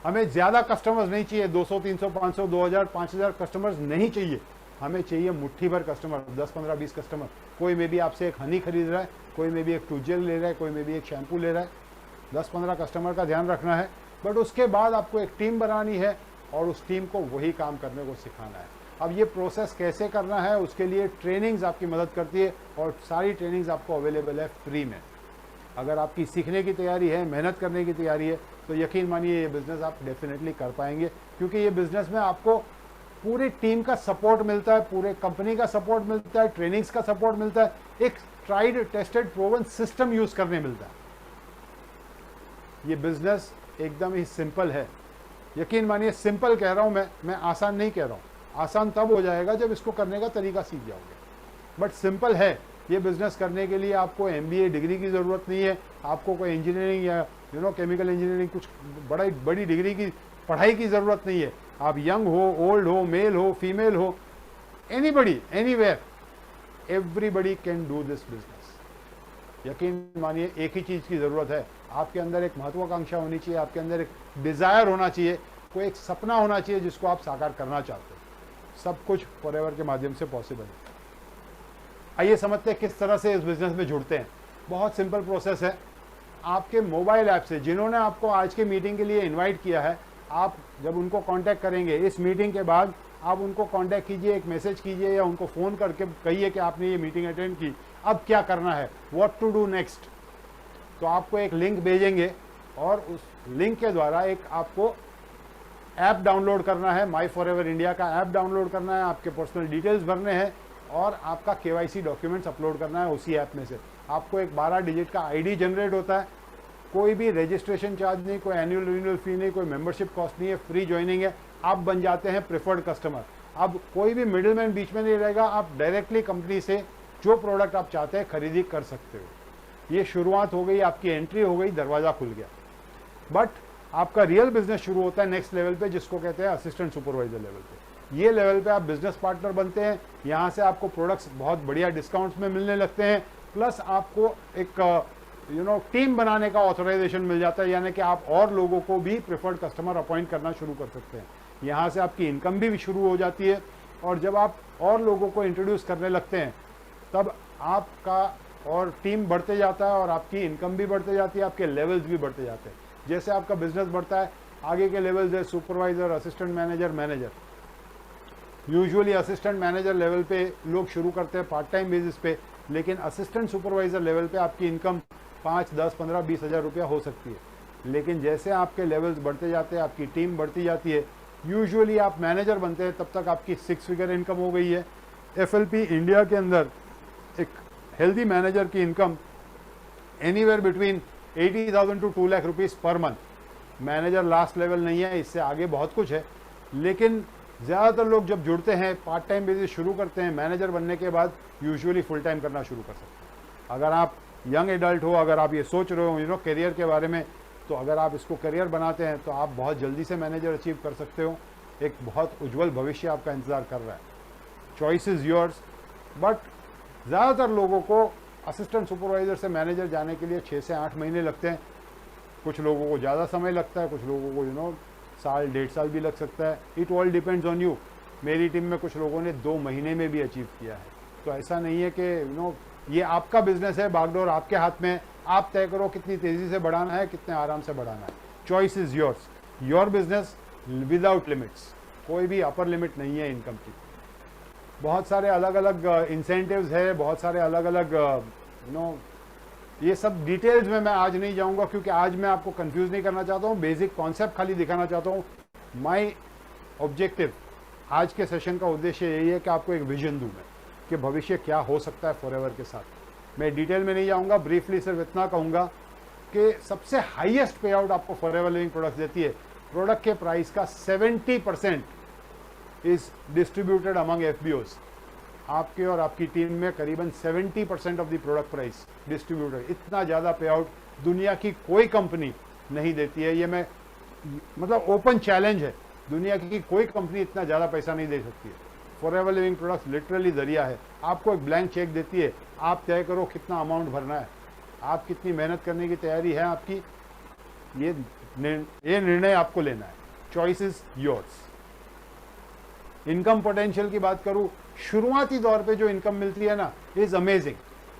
हमें ज्यादा कस्टमर्स नहीं चाहिए, 200, 300, 500, 2000, 5000 कस्टमर्स नहीं चाहिए। हमें चाहिए मुट्ठी भर कस्टमर, 10, 15, 20 कस्टमर। कोई में भी आपसे एक हनी खरीद रहा है, कोई में भी एक टूथजेल ले रहा है, कोई में भी एक शैम्पू ले रहा है। 10-15 कस्टमर का ध्यान रखना है, बट उसके बाद आपको एक टीम बनानी है और उस टीम को वही काम करने को सिखाना है। अब ये प्रोसेस कैसे करना है उसके लिए ट्रेनिंग्स आपकी मदद करती है और सारी ट्रेनिंग्स आपको अवेलेबल है फ्री में। अगर आपकी सीखने की तैयारी है, मेहनत करने की तैयारी है, तो यकीन मानिए ये बिजनेस आप डेफिनेटली कर पाएंगे, क्योंकि ये बिजनेस में आपको पूरी टीम का सपोर्ट मिलता है, पूरे कंपनी का सपोर्ट मिलता है, ट्रेनिंग्स का सपोर्ट मिलता है, एक tried tested proven system use करने मिलता है। ये बिजनेस एकदम ही सिंपल है, यकीन मानिए। सिंपल कह रहा हूं मैं आसान नहीं कह रहा हूं। आसान तब हो जाएगा जब इसको करने का तरीका सीख जाओगे, बट सिंपल है। ये बिजनेस करने के लिए आपको MBA डिग्री की जरूरत नहीं है, आपको कोई इंजीनियरिंग या केमिकल इंजीनियरिंग कुछ बड़ी डिग्री की पढ़ाई की जरूरत नहीं है। आप यंग हो, ओल्ड हो, मेल हो, फीमेल हो, anybody, anywhere, everybody can do this business. यकीन मानिए एक ही चीज की जरूरत है, आपके अंदर एक महत्वाकांक्षा होनी चाहिए, आपके अंदर एक डिजायर होना चाहिए, कोई एक सपना होना चाहिए जिसको आप साकार करना चाहते हो। सब कुछ फॉरएवर के माध्यम से पॉसिबल है। आइए समझते हैं किस तरह से इस बिजनेस में जुड़ते हैं। बहुत सिंपल प्रोसेस है। आपके मोबाइल ऐप से जिन्होंने आपको आज की मीटिंग के लिए इनवाइट किया है, आप जब उनको कांटेक्ट करेंगे इस मीटिंग के बाद, आप उनको कांटेक्ट कीजिए, एक मैसेज कीजिए या उनको फ़ोन करके कहिए कि आपने ये मीटिंग अटेंड की, अब क्या करना है, व्हाट टू डू नेक्स्ट। तो आपको एक लिंक भेजेंगे और उस लिंक के द्वारा एक आपको ऐप डाउनलोड करना है, माई फॉरएवर इंडिया का ऐप डाउनलोड करना है, आपके पर्सनल डिटेल्स भरने हैं और आपका KYC डॉक्यूमेंट्स अपलोड करना है उसी ऐप में से। आपको एक 12 डिजिट का ID जनरेट होता है, कोई भी रजिस्ट्रेशन चार्ज नहीं, कोई एनुअल रिन्यूअल फी नहीं, कोई मेंबरशिप कॉस्ट नहीं है, फ्री ज्वाइनिंग है। आप बन जाते हैं प्रेफर्ड कस्टमर। अब कोई भी मिडिलमैन बीच में नहीं रहेगा, आप डायरेक्टली कंपनी से जो प्रोडक्ट आप चाहते हैं खरीदी कर सकते हो। ये शुरुआत हो गई, आपकी एंट्री हो गई, दरवाजा खुल गया। बट आपका रियल बिजनेस शुरू होता है नेक्स्ट लेवल पे, जिसको कहते हैं असिस्टेंट सुपरवाइजर लेवल पे। ये लेवल पे आप बिजनेस पार्टनर बनते हैं, यहाँ से आपको प्रोडक्ट्स बहुत बढ़िया डिस्काउंट्स में मिलने लगते हैं, प्लस आपको एक टीम बनाने का ऑथराइजेशन मिल जाता है, यानी कि आप और लोगों को भी प्रेफर्ड कस्टमर अपॉइंट करना शुरू कर सकते हैं। यहाँ से आपकी इनकम भी शुरू हो जाती है, और जब आप और लोगों को इंट्रोड्यूस करने लगते हैं तब आपका और टीम बढ़ते जाता है और आपकी इनकम भी बढ़ते जाती है, आपके लेवल्स भी बढ़ते जाते हैं। जैसे आपका बिजनेस बढ़ता है, आगे के लेवल्स है supervisor, assistant manager, manager. Usually assistant manager level पे लोग शुरू करते हैं पार्ट टाइम बेसिस पे, लेकिन असिस्टेंट सुपरवाइजर लेवल पे आपकी इनकम 5, 10, 15, 20 हज़ार रुपया हो सकती है। लेकिन जैसे आपके लेवल्स बढ़ते जाते हैं, आपकी टीम बढ़ती जाती है, यूजुअली आप मैनेजर बनते हैं, तब तक आपकी 6 फिगर इनकम हो गई है। एफएलपी इंडिया के अंदर एक हेल्दी मैनेजर की income anywhere between 80,000 to 2 lakh rupees per month. Manager last level नहीं है, इससे आगे बहुत कुछ है, लेकिन ज़्यादातर लोग जब जुड़ते हैं पार्ट टाइम बेसिस शुरू करते हैं, मैनेजर बनने के बाद यूजुअली फुल टाइम करना शुरू कर सकते हैं। अगर आप यंग एडल्ट हो, अगर आप ये सोच रहे हो करियर के बारे में, तो अगर आप इसको करियर बनाते हैं तो आप बहुत जल्दी से मैनेजर अचीव कर सकते हो। एक बहुत उज्जवल भविष्य आपका इंतज़ार कर रहा है। चॉइस इज़ योर्स, बट ज़्यादातर लोगों को असिस्टेंट सुपरवाइज़र से मैनेजर जाने के लिए 6 से 8 महीने लगते हैं। कुछ लोगों को ज़्यादा समय लगता है, कुछ लोगों को साल 1.5 साल भी लग सकता है। It all depends on you. मेरी टीम में कुछ लोगों ने 2 महीने में भी अचीव किया है। तो ऐसा नहीं है कि ये आपका बिजनेस है, बागडोर आपके हाथ में है, आप तय करो कितनी तेज़ी से बढ़ाना है, कितने आराम से बढ़ाना है। Choice is yours, your business without limits. कोई भी अपर लिमिट नहीं है इनकम की। बहुत सारे अलग अलग इंसेंटिव्स है, बहुत सारे अलग अलग ये सब डिटेल्स में मैं आज नहीं जाऊंगा, क्योंकि आज मैं आपको कंफ्यूज नहीं करना चाहता हूँ, बेसिक कॉन्सेप्ट खाली दिखाना चाहता हूँ। माय ऑब्जेक्टिव, आज के सेशन का उद्देश्य यही है कि आपको एक विजन दूं मैं कि भविष्य क्या हो सकता है फॉरएवर के साथ। मैं डिटेल में नहीं जाऊंगा, ब्रीफली सिर्फ इतना कहूंगा कि सबसे हाईएस्ट पे आउट आपको फॉरएवर लिविंग प्रोडक्ट देती है। प्रोडक्ट के प्राइस का 70% इज डिस्ट्रीब्यूटेड अमंग एफबीओज। आपके और आपकी टीम में करीबन 70% of the product price distributed. इतना ज़्यादा पे आउट दुनिया की कोई कंपनी नहीं देती है। ये मैं मतलब ओपन चैलेंज है, दुनिया की कोई कंपनी इतना ज़्यादा पैसा नहीं दे सकती है। फॉरएवर लिविंग प्रोडक्ट्स लिटरली दरिया है। आपको एक ब्लैंक चेक देती है, आप तय करो कितना अमाउंट भरना है, आप कितनी मेहनत करने की तैयारी है आपकी, ये निर्णय आपको लेना है। Choice is yours. Income potential की बात करूं, शुरुआती दौर पे जो इनकम मिलती है ना, इज अमेजिंग।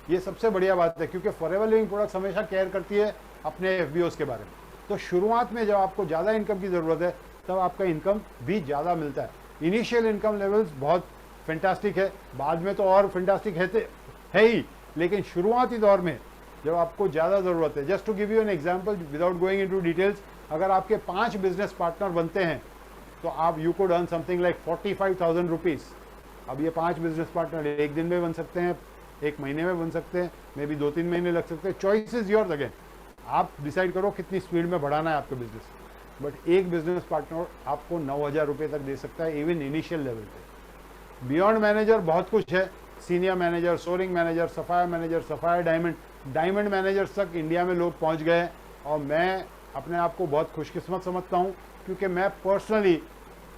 ये सबसे बढ़िया बात है, क्योंकि फॉरएवर लिविंग प्रोडक्ट्स हमेशा केयर करती है अपने एफबीओज के बारे में। तो शुरुआत में जब आपको ज़्यादा इनकम की ज़रूरत है, तब आपका इनकम भी ज़्यादा मिलता है। इनिशियल इनकम लेवल्स बहुत फैंटास्टिक है, बाद में तो और फैंटास्टिक है ही, लेकिन शुरुआती दौर में जब आपको ज़्यादा ज़रूरत है। Just to give you an example without going into details, अगर आपके 5 बिजनेस पार्टनर बनते हैं तो आप you could earn something like 45,000 rupees. अब ये 5 बिजनेस पार्टनर एक दिन में बन सकते हैं, एक महीने में बन सकते हैं, मे बी 2-3 महीने लग सकते हैं। चॉइस इज योर्स अगेन, आप डिसाइड करो कितनी स्पीड में बढ़ाना है आपका बिजनेस। बट एक बिजनेस पार्टनर आपको 9,000 रुपये तक दे सकता है, इवन इनिशियल लेवल पे। बियॉन्ड मैनेजर बहुत कुछ है, senior manager, soaring manager, sapphire manager, sapphire diamond managers तक इंडिया में लोग पहुंच गए हैं। और मैं अपने आप को बहुत खुशकिस्मत समझता हूं, क्योंकि मैं पर्सनली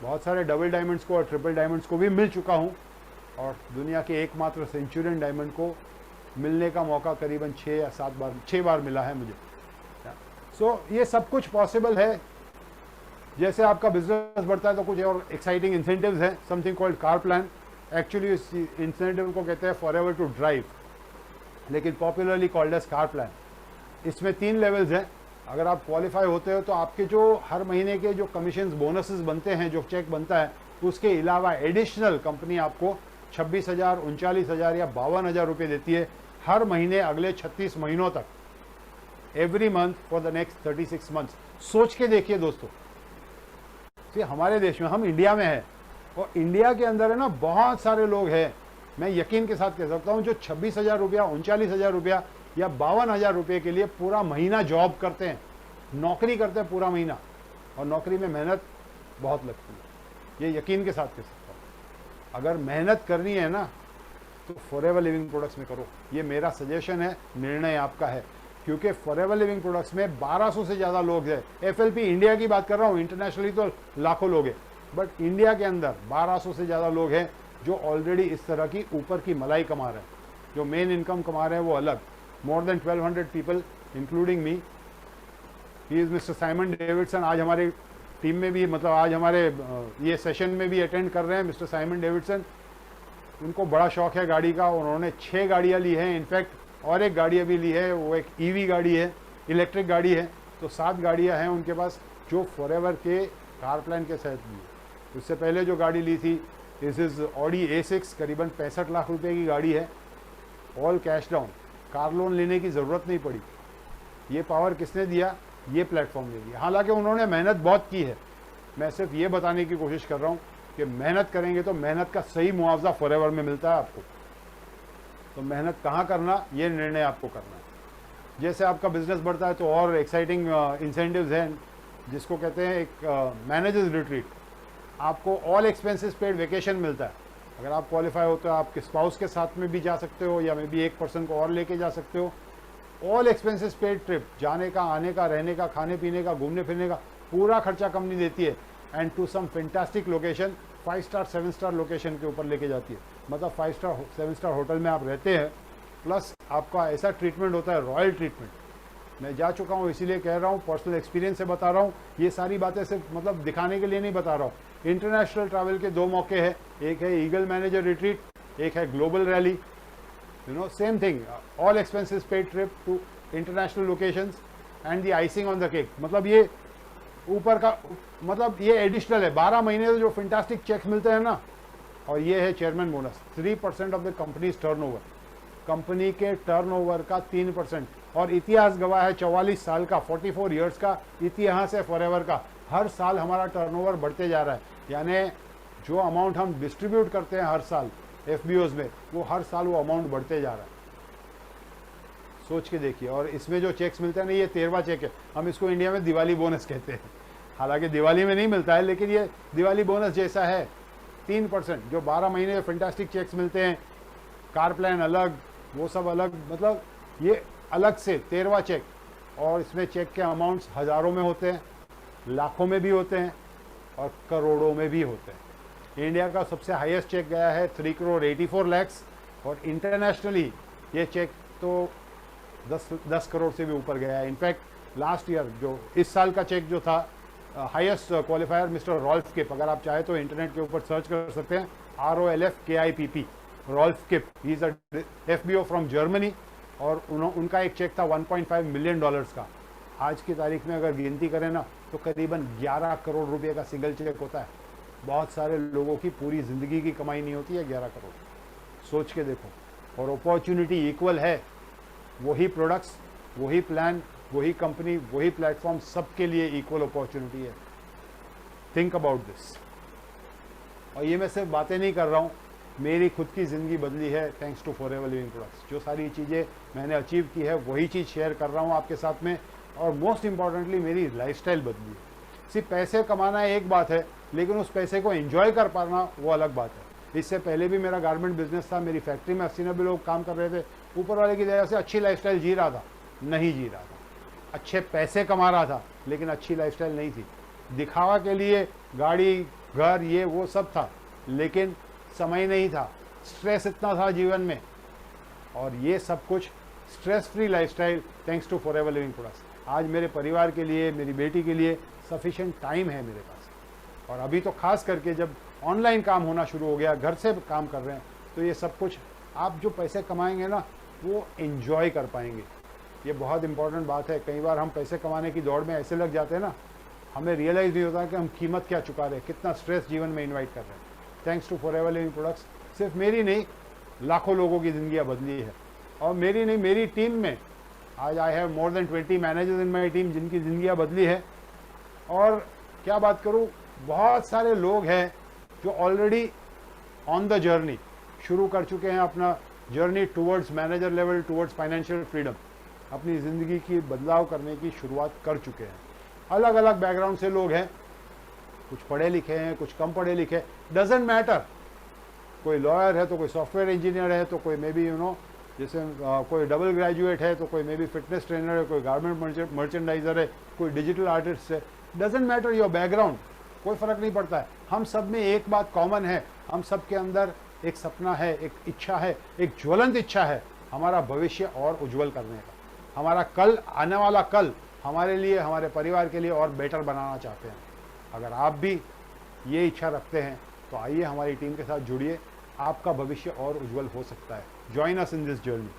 बहुत सारे डबल डायमंड्स को और ट्रिपल डायमंड्स को भी मिल चुका हूं, और दुनिया के एकमात्र सेंचुरियन डायमंड को मिलने का मौका करीबन 6 बार मिला है मुझे। सो ये सब कुछ पॉसिबल है। जैसे आपका बिजनेस बढ़ता है तो कुछ और एक्साइटिंग इंसेंटिव्स हैं, something called car plan. Actually इस इंसेंटिव को कहते हैं फॉरएवर टू ड्राइव, लेकिन popularly called as car plan. इसमें 3 लेवल्स हैं। अगर आप क्वालिफाई होते हो तो आपके जो हर महीने के जो कमीशंस बोनसेस बनते हैं, जो चेक बनता है, उसके अलावा एडिशनल कंपनी आपको 26,000, 39,000 या 52,000 रुपये देती है हर महीने अगले 36 महीनों तक, every month for the next 36 months. सोच के देखिए दोस्तों, हमारे देश में, हम इंडिया में है, और इंडिया के अंदर है ना बहुत सारे लोग हैं, मैं यकीन के साथ कह सकता हूं, जो 26,000 रुपया, 39,000 रुपया या 52,000 रुपये के लिए पूरा महीना जॉब करते हैं, नौकरी करते हैं पूरा महीना, और नौकरी में मेहनत बहुत लगती है। ये यकीन के साथ कह सकता हूँ। अगर मेहनत करनी है ना तो फॉरएवर लिविंग प्रोडक्ट्स में करो। ये मेरा सजेशन है, निर्णय आपका है, क्योंकि फॉरएवर लिविंग प्रोडक्ट्स में 1200 से ज़्यादा लोग हैं। एफएलपी इंडिया की बात कर रहा हूँ, इंटरनेशनली तो लाखों लोग हैं, बट इंडिया के अंदर 1200 से ज़्यादा लोग हैं जो ऑलरेडी इस तरह की ऊपर की मलाई कमा रहे हैं। जो मेन इनकम कमा रहे हैं वो अलग। More than 1200 people including me. He is mister Simon Davidson. आज हमारे टीम में भी, मतलब आज हमारे ये सेशन में भी अटेंड कर रहे हैं मिस्टर साइमन डेविडसन। उनको बड़ा शौक है गाड़ी का, उन्होंने 6 गाड़ियाँ ली हैं, इनफैक्ट और एक गाड़ी अभी ली है, वो एक ईवी गाड़ी है, इलेक्ट्रिक गाड़ी है। तो 7 गाड़ियाँ हैं उनके पास जो फॉरएवर के कार प्लान के तहत ली है। उससे पहले जो गाड़ी ली थी, दिस इज़ ऑडी A6, करीबन 65 लाख रुपए की गाड़ी है, all cash down, car loan लेने की ज़रूरत नहीं पड़ी। ये पावर किसने दिया? ये प्लेटफॉर्म ने दिया। हालांकि उन्होंने मेहनत बहुत की है, मैं सिर्फ ये बताने की कोशिश कर रहा हूँ कि मेहनत करेंगे तो मेहनत का सही मुआवजा फॉरएवर में मिलता है आपको। तो मेहनत कहाँ करना, ये निर्णय आपको करना है। जैसे आपका बिजनेस बढ़ता है तो और एक्साइटिंग इंसेंटिव्स हैं, जिसको कहते हैं एक मैनेजर्स रिट्रीट। आपको ऑल एक्सपेंसेस पेड वेकेशन मिलता है। अगर आप क्वालिफाई हो तो आपके स्पाउस के साथ में भी जा सकते हो, या मे बी एक पर्सन को और लेके जा सकते हो। ऑल एक्सपेंसेस पेड ट्रिप, जाने का, आने का, रहने का, खाने पीने का, घूमने फिरने का पूरा खर्चा कंपनी देती है। And to some fantastic location, 5 star 7 star location के ऊपर लेके जाती है। मतलब 5 स्टार 7 स्टार होटल में आप रहते हैं, प्लस आपका ऐसा ट्रीटमेंट होता है, रॉयल ट्रीटमेंट। मैं जा चुका हूँ, इसीलिए कह रहा हूँ, पर्सनल एक्सपीरियंस से बता रहा हूँ। ये सारी बातें सिर्फ मतलब दिखाने के लिए नहीं बता रहा हूँ। इंटरनेशनल ट्रैवल के 2 मौके हैं, एक है ईगल मैनेजर रिट्रीट, एक है global rally. You know, same thing, all expenses paid trip to international locations and the icing on the cake. मतलब ये ऊपर का, मतलब ये एडिशनल है। 12 महीने से जो फैंटास्टिक चेक्स मिलते हैं ना, और ये है chairman bonus, 3% of the companies turnover, company के टर्नओवर का 3%। और इतिहास गवाह है 44 साल का, 44 ईयर्स का इतिहास है फॉरएवर का। हर साल हमारा टर्नओवर बढ़ते जा रहा है, यानी जो अमाउंट हम डिस्ट्रीब्यूट करते हैं हर साल एफबीओज में, वो हर साल वो अमाउंट बढ़ते जा रहा है। सोच के देखिए। और इसमें जो चेक्स मिलते हैं ना, ये 13वां चेक है। हम इसको इंडिया में दिवाली बोनस कहते हैं। हालांकि दिवाली में नहीं मिलता है, लेकिन ये दिवाली बोनस जैसा है। 3% जो 12 महीने फैंटास्टिक चेक्स मिलते हैं, कार प्लान अलग, वो सब अलग, मतलब ये अलग से 13वां चेक। और इसमें चेक के अमाउंट्स हज़ारों में होते हैं, लाखों में भी होते हैं, और करोड़ों में भी होते हैं। इंडिया का सबसे हाईएस्ट चेक गया है 3 करोड़ 84 लैक्स, और इंटरनेशनली ये चेक तो 10 करोड़ से भी ऊपर गया है। इनफैक्ट लास्ट ईयर जो इस साल का चेक जो था, हाईएस्ट क्वालिफायर मिस्टर रॉल्फ किप, अगर आप चाहे तो इंटरनेट के ऊपर सर्च कर सकते हैं, ROLFKIPP, Rolf Kipp, he is a FBO from Germany. और उनका एक चेक था $1.5 मिलियन का। आज की तारीख में अगर गिनती करें ना, तो करीबन 11 करोड़ रुपए का सिंगल चेक होता है। बहुत सारे लोगों की पूरी ज़िंदगी की कमाई नहीं होती है 11 करोड़। सोच के देखो। और अपॉर्चुनिटी इक्वल है, वही प्रोडक्ट्स, वही प्लान, वही कंपनी, वही प्लेटफॉर्म, सबके लिए इक्वल अपॉर्चुनिटी है। Think about this. और ये मैं सिर्फ बातें नहीं कर रहा हूँ, मेरी खुद की ज़िंदगी बदली है thanks to Forever Living Products. जो सारी चीज़ें मैंने अचीव की है, वही चीज़ शेयर कर रहा हूँ आपके साथ में। और मोस्ट इंपॉर्टेंटली मेरी लाइफस्टाइल बदली है। सिर्फ पैसे कमाना एक बात है, लेकिन उस पैसे को एंजॉय कर पाना वो अलग बात है। इससे पहले भी मेरा गारमेंट बिजनेस था, मेरी फैक्ट्री में 80-90 लोग काम कर रहे थे। ऊपर वाले की दया से अच्छी लाइफस्टाइल जी रहा था, नहीं जी रहा था। अच्छे पैसे कमा रहा था, लेकिन अच्छी लाइफस्टाइल नहीं थी। दिखावा के लिए गाड़ी, घर, ये वो सब था, लेकिन समय नहीं था, स्ट्रेस इतना था जीवन में। और ये सब कुछ stress free lifestyle thanks to Forever Living Products. आज मेरे परिवार के लिए, मेरी बेटी के लिए सफिशिएंट टाइम है मेरे पास। और अभी तो खास करके जब ऑनलाइन काम होना शुरू हो गया, घर से काम कर रहे हैं, तो ये सब कुछ आप जो पैसे कमाएंगे ना, वो एंजॉय कर पाएंगे। ये बहुत इंपॉर्टेंट बात है। कई बार हम पैसे कमाने की दौड़ में ऐसे लग जाते हैं ना, हमें रियलाइज़ नहीं होता कि हम कीमत क्या चुका रहे हैं, कितना स्ट्रेस जीवन में इन्वाइट कर रहे हैं। Thanks to Forever Living Products सिर्फ मेरी नहीं, लाखों लोगों की ज़िंदगियाँ बदली है। और मेरी नहीं, मेरी टीम में आज I have more than 20 managers in my team जिनकी ज़िंदगियाँ बदली है। और क्या बात करूँ, बहुत सारे लोग हैं जो ऑलरेडी ऑन द जर्नी शुरू कर चुके हैं, अपना journey towards manager level, towards financial freedom, अपनी ज़िंदगी की बदलाव करने की शुरुआत कर चुके हैं। अलग अलग बैकग्राउंड से लोग हैं, कुछ पढ़े लिखे हैं, कुछ कम पढ़े लिखे, डजेंट मैटर। कोई लॉयर है तो कोई सॉफ्टवेयर इंजीनियर है, तो कोई मे बी जैसे कोई डबल ग्रेजुएट है, तो कोई मे बी फिटनेस ट्रेनर है, कोई गारमेंट मर्चेंडाइजर है, कोई डिजिटल आर्टिस्ट है। डजेंट मैटर योर बैकग्राउंड, कोई फ़र्क नहीं पड़ता है। हम सब में एक बात कॉमन है, हम सब के अंदर एक सपना है, एक इच्छा है, एक ज्वलंत इच्छा है हमारा भविष्य और उज्जवल करने का। हमारा कल, आने वाला कल हमारे लिए, हमारे परिवार के लिए और बेटर बनाना चाहते हैं। अगर आप भी ये इच्छा रखते हैं तो आइए हमारी टीम के साथ जुड़िए, आपका भविष्य और उज्जवल हो सकता है। Join us in this journey.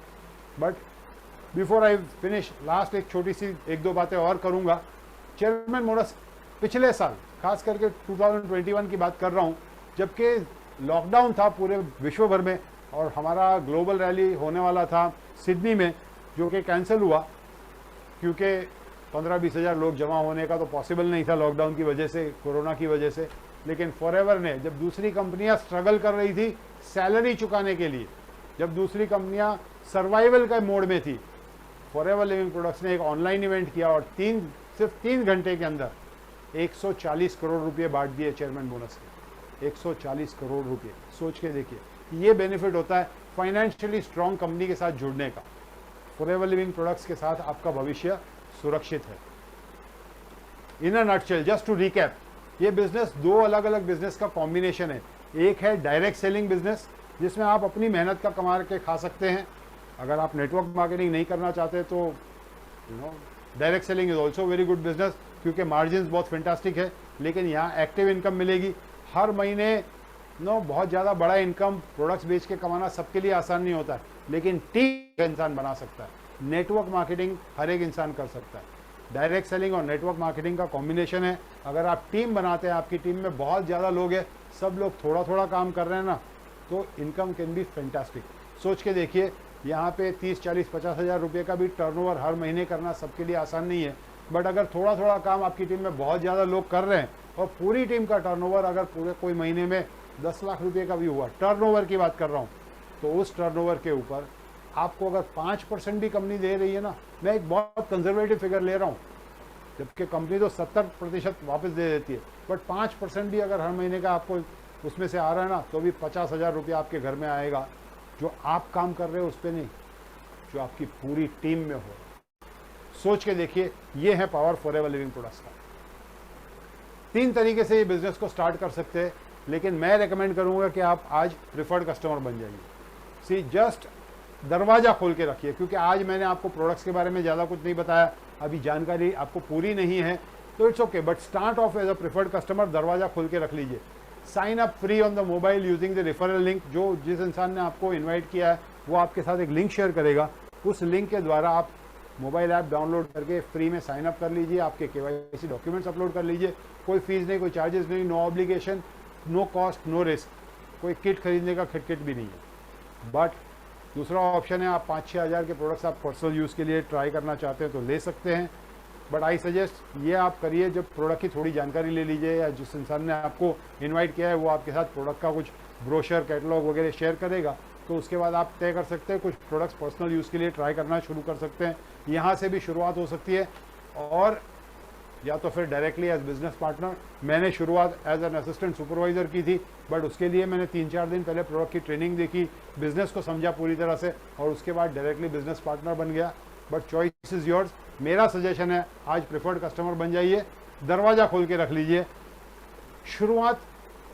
But before I finish, last एक छोटी सी 1-2 बातें और करूंगा। चेयरमैन मोटर्स पिछले साल, खास करके 2021 की बात कर रहा हूं, जबकि लॉकडाउन था पूरे विश्व भर में और हमारा ग्लोबल रैली होने वाला था सिडनी में, जो कि कैंसिल हुआ क्योंकि 15-20 हज़ार लोग जमा होने का तो पॉसिबल नहीं था लॉकडाउन की वजह से, कोरोना की वजह से। लेकिन फॉरएवर ने, जब दूसरी कंपनियां स्ट्रगल कर रही थी सैलरी चुकाने के लिए, जब दूसरी कंपनियां सर्वाइवल के मोड में थी, फॉरएवर लिविंग प्रोडक्ट्स ने एक ऑनलाइन इवेंट किया और सिर्फ 3 घंटे के अंदर 140 करोड़ रुपए बांट दिए चेयरमैन बोनस के। 140 करोड़ रुपए, सोच के देखिए। ये बेनिफिट होता है फाइनेंशियली स्ट्रांग कंपनी के साथ जुड़ने का। फॉरएवर लिविंग प्रोडक्ट्स के साथ आपका भविष्य सुरक्षित है। In a nutshell, just to recap, ये बिजनेस 2 अलग अलग बिजनेस का कॉम्बिनेशन है। एक है डायरेक्ट सेलिंग बिजनेस, जिसमें आप अपनी मेहनत का कमा के खा सकते हैं। अगर आप नेटवर्क मार्केटिंग नहीं करना चाहते तो direct selling is also very good business, क्योंकि मार्जिन बहुत फैंटास्टिक है। लेकिन यहाँ एक्टिव इनकम मिलेगी हर महीने। बहुत ज़्यादा बड़ा इनकम प्रोडक्ट्स बेच के कमाना सबके लिए आसान नहीं होता है, लेकिन टीम इंसान बना सकता है। नेटवर्क मार्केटिंग हर एक इंसान कर सकता है। डायरेक्ट सेलिंग और नेटवर्क मार्केटिंग का कॉम्बिनेशन है। अगर आप टीम बनाते हैं, आपकी टीम में बहुत ज़्यादा लोग हैं, सब लोग थोड़ा थोड़ा काम कर रहे हैं ना, तो इनकम कैन बी फैंटास्टिक। सोच के देखिए, यहाँ पे 30, 40, 50 हज़ार रुपये का भी टर्नओवर हर महीने करना सबके लिए आसान नहीं है। बट अगर थोड़ा थोड़ा काम आपकी टीम में बहुत ज़्यादा लोग कर रहे हैं और पूरी टीम का टर्नओवर अगर पूरे कोई महीने में 10 लाख रुपये का भी हुआ, टर्नओवर की बात कर रहा हूँ, तो उस टर्नओवर के ऊपर आपको अगर 5% भी कंपनी दे रही है ना, मैं एक बहुत कंजर्वेटिव फिगर ले रहा हूँ, जबकि कंपनी तो 70% वापस दे देती है, बट 5% भी अगर हर महीने का आपको उसमें से आ रहा है ना, तो भी 50 हज़ार रुपये आपके घर में आएगा, जो आप काम कर रहे हो उस पर नहीं, जो आपकी पूरी टीम में हो। सोच के देखिए, ये है पावर फॉरएवर लिविंग प्रोडक्ट्स का। 3 तरीके से ये बिजनेस को स्टार्ट कर सकते हैं, लेकिन मैं रेकमेंड करूंगा कि आप आज प्रिफर्ड कस्टमर बन जाइए। सी, जस्ट दरवाजा खोल के रखिए, क्योंकि आज मैंने आपको प्रोडक्ट्स के बारे में ज़्यादा कुछ नहीं बताया, अभी जानकारी आपको पूरी नहीं है, तो it's okay, but start off as a preferred customer. दरवाजा खोल के रख लीजिए। Sign up free on the mobile using the referral link. जो जिस इंसान ने आपको इन्वाइट किया है वो आपके साथ एक लिंक शेयर करेगा, उस लिंक के द्वारा आप मोबाइल ऐप डाउनलोड करके फ्री में साइन अप कर लीजिए। आपके KYC डॉक्यूमेंट्स अपलोड कर लीजिए। कोई फीस नहीं, कोई चार्जेस नहीं, no obligation, no cost, no risk. कोई किट खरीदने का किट भी नहीं है। बट दूसरा ऑप्शन है, आप 5-6 हज़ार के प्रोडक्ट्स आप पर्सनल यूज़ के लिए ट्राई करना चाहते हैं तो ले सकते हैं। बट आई सजेस्ट ये आप करिए, जब प्रोडक्ट की थोड़ी जानकारी ले लीजिए, या जिस इंसान ने आपको इनवाइट किया है वो आपके साथ प्रोडक्ट का कुछ ब्रोशर, कैटलॉग वगैरह शेयर करेगा, तो उसके बाद आप तय कर सकते हैं कुछ प्रोडक्ट्स पर्सनल यूज़ के लिए ट्राई करना शुरू कर सकते हैं। यहाँ से भी शुरुआत हो सकती है, और या तो फिर डायरेक्टली एज बिजनेस पार्टनर। मैंने शुरुआत एज एन असिस्टेंट सुपरवाइजर की थी, बट उसके लिए मैंने 3-4 दिन पहले प्रोडक्ट की ट्रेनिंग देखी, बिजनेस को समझा पूरी तरह से, और उसके बाद डायरेक्टली बिजनेस पार्टनर बन गया। But choice is yours. मेरा सजेशन है, आज प्रिफर्ड कस्टमर बन जाइए, दरवाजा खोल के रख लीजिए। शुरुआत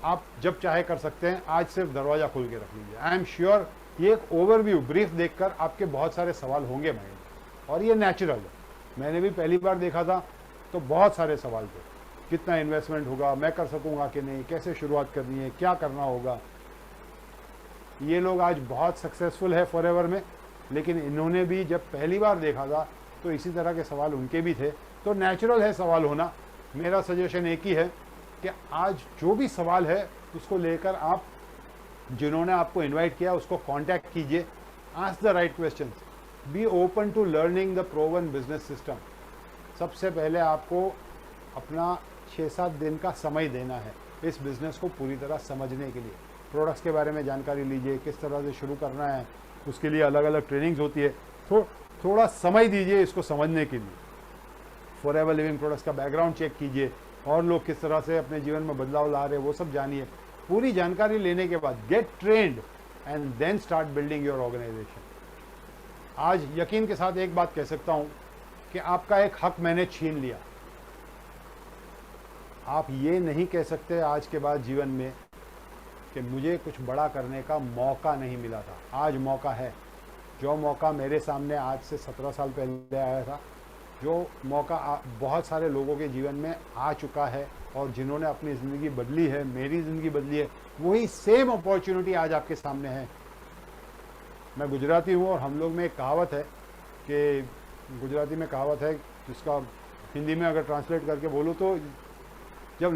आप जब चाहे कर सकते हैं, आज सिर्फ दरवाजा खोल के रख लीजिए। आई एम श्योर ये एक ओवरव्यू ब्रीफ देखकर आपके बहुत सारे सवाल होंगे माइंड में, और ये नेचुरल है। मैंने भी पहली बार देखा था तो बहुत सारे सवाल थे, कितना इन्वेस्टमेंट होगा, मैं कर सकूंगा कि नहीं, कैसे शुरुआत करनी है, क्या करना होगा। ये लोग आज बहुत सक्सेसफुल है फॉरएवर में, लेकिन इन्होंने भी जब पहली बार देखा था तो इसी तरह के सवाल उनके भी थे। तो नेचुरल है सवाल होना। मेरा सजेशन एक ही है कि आज जो भी सवाल है उसको लेकर आप, जिन्होंने आपको इनवाइट किया उसको कांटेक्ट कीजिए। Ask the right questions, be open to learning the proven business system. सबसे पहले आपको अपना 6-7 दिन का समय देना है इस बिज़नेस को पूरी तरह समझने के लिए। प्रोडक्ट्स के बारे में जानकारी लीजिए, किस तरह से शुरू करना है, उसके लिए अलग अलग ट्रेनिंग्स होती है। थोड़ा समय दीजिए इसको समझने के लिए। फॉरएवर लिविंग प्रोडक्ट्स का बैकग्राउंड चेक कीजिए, और लोग किस तरह से अपने जीवन में बदलाव ला रहे हैं वो सब जानिए। पूरी जानकारी लेने के बाद get trained and then start building your organisation. आज यकीन के साथ एक बात कह सकता हूं कि आपका एक हक मैंने छीन लिया। आप ये नहीं कह सकते आज के बाद जीवन में कि मुझे कुछ बड़ा करने का मौका नहीं मिला था। आज मौका है। जो मौका मेरे सामने आज से 17 साल पहले आया था, जो मौका बहुत सारे लोगों के जीवन में आ चुका है और जिन्होंने अपनी ज़िंदगी बदली है, मेरी ज़िंदगी बदली है, वही सेम अपॉर्चुनिटी आज आपके सामने है। मैं गुजराती हूँ और हम लोग में एक कहावत है कि गुजराती में कहावत है जिसका हिंदी में अगर ट्रांसलेट करके बोलूँ तो जब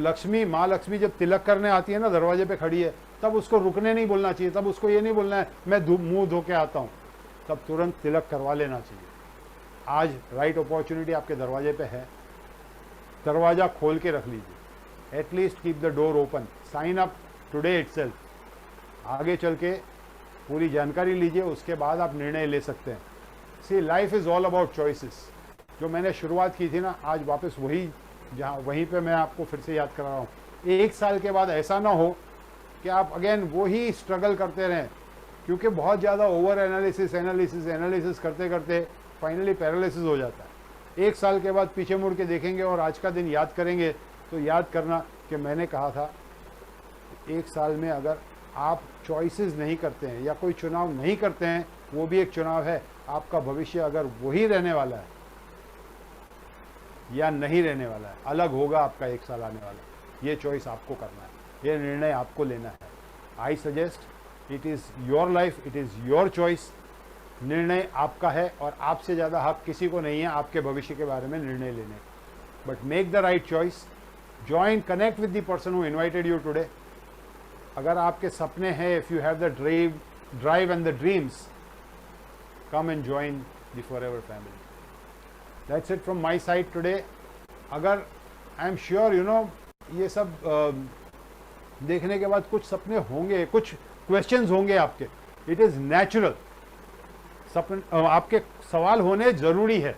माँ लक्ष्मी जब तिलक करने आती है ना, दरवाजे पे खड़ी है, तब उसको रुकने नहीं बोलना चाहिए, तब उसको ये नहीं बोलना है मैं मुंह धो के आता हूँ, तब तुरंत तिलक करवा लेना चाहिए। आज राइट अपॉर्चुनिटी आपके दरवाजे पे है, दरवाज़ा खोल के रख लीजिए, at least keep the door open, sign up today itself. आगे चल के पूरी जानकारी लीजिए, उसके बाद आप निर्णय ले सकते हैं। See life is all about choices. जो मैंने शुरुआत की थी ना, आज वापस वहीं पे मैं आपको फिर से याद करा रहा हूँ। 1 साल के बाद ऐसा ना हो कि आप अगेन वही स्ट्रगल करते रहें, क्योंकि बहुत ज़्यादा ओवर एनालिसिस करते करते फाइनली पैरालिसिस हो जाता है। 1 साल के बाद पीछे मुड़ के देखेंगे और आज का दिन याद करेंगे तो याद करना कि मैंने कहा था 1 साल में अगर आप चॉइसेस नहीं करते हैं या कोई चुनाव नहीं करते हैं, वो भी एक चुनाव है। आपका भविष्य अगर वही रहने वाला है या नहीं रहने वाला है, अलग होगा आपका 1 साल आने वाला है। ये चॉइस आपको करना है, ये निर्णय आपको लेना है। I suggest it is your life, it is your choice. निर्णय आपका है और आपसे ज़्यादा हक किसी को नहीं है आपके भविष्य के बारे में निर्णय लेने। But make the right choice, join, connect with the person who invited you today. अगर आपके सपने हैं, if you have the drive and the dreams, come and join the forever family. That's it from my side today. अगर I am sure ये सब देखने के बाद कुछ सपने होंगे, कुछ क्वेश्चंस होंगे आपके, इट इज़ नेचुरल। आपके सवाल होने ज़रूरी है,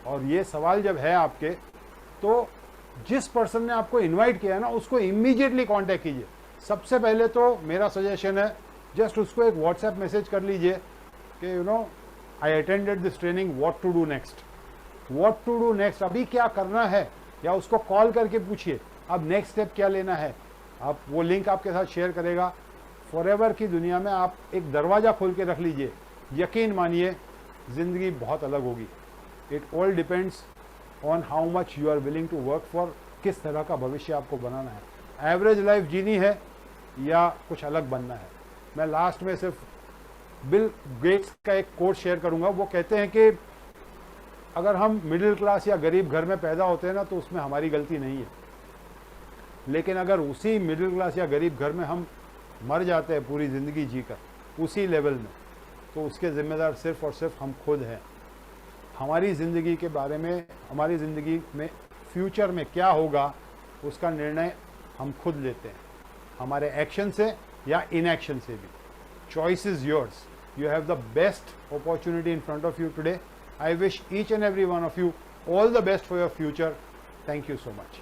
और ये सवाल जब है आपके तो जिस पर्सन ने आपको इनवाइट किया है ना, उसको इमीडिएटली कांटेक्ट कीजिए। सबसे पहले तो मेरा सजेशन है जस्ट उसको एक व्हाट्सएप मैसेज कर लीजिए कि I attended this training, what to do next, अभी क्या करना है, या उसको कॉल करके पूछिए अब नेक्स्ट स्टेप क्या लेना है। आप वो लिंक आपके साथ शेयर करेगा। फॉरएवर की दुनिया में आप एक दरवाज़ा खोल के रख लीजिए, यकीन मानिए ज़िंदगी बहुत अलग होगी। It all depends on how much you are willing to work for, किस तरह का भविष्य आपको बनाना है। एवरेज लाइफ जीनी है या कुछ अलग बनना है। मैं लास्ट में सिर्फ बिल गेट्स का एक कोट शेयर करूंगा। वो कहते हैं कि अगर हम मिडिल क्लास या गरीब घर में पैदा होते हैं ना, तो उसमें हमारी गलती नहीं है, लेकिन अगर उसी मिडिल क्लास या गरीब घर में हम मर जाते हैं पूरी ज़िंदगी जीकर उसी लेवल में, तो उसके ज़िम्मेदार सिर्फ़ और सिर्फ हम खुद हैं। हमारी ज़िंदगी के बारे में, हमारी ज़िंदगी में फ्यूचर में क्या होगा, उसका निर्णय हम खुद लेते हैं, हमारे एक्शन से या इनएक्शन से भी। Choice is yours. You have the best opportunity in front of you today. I wish each and every one of you all the best for your future. Thank you so much.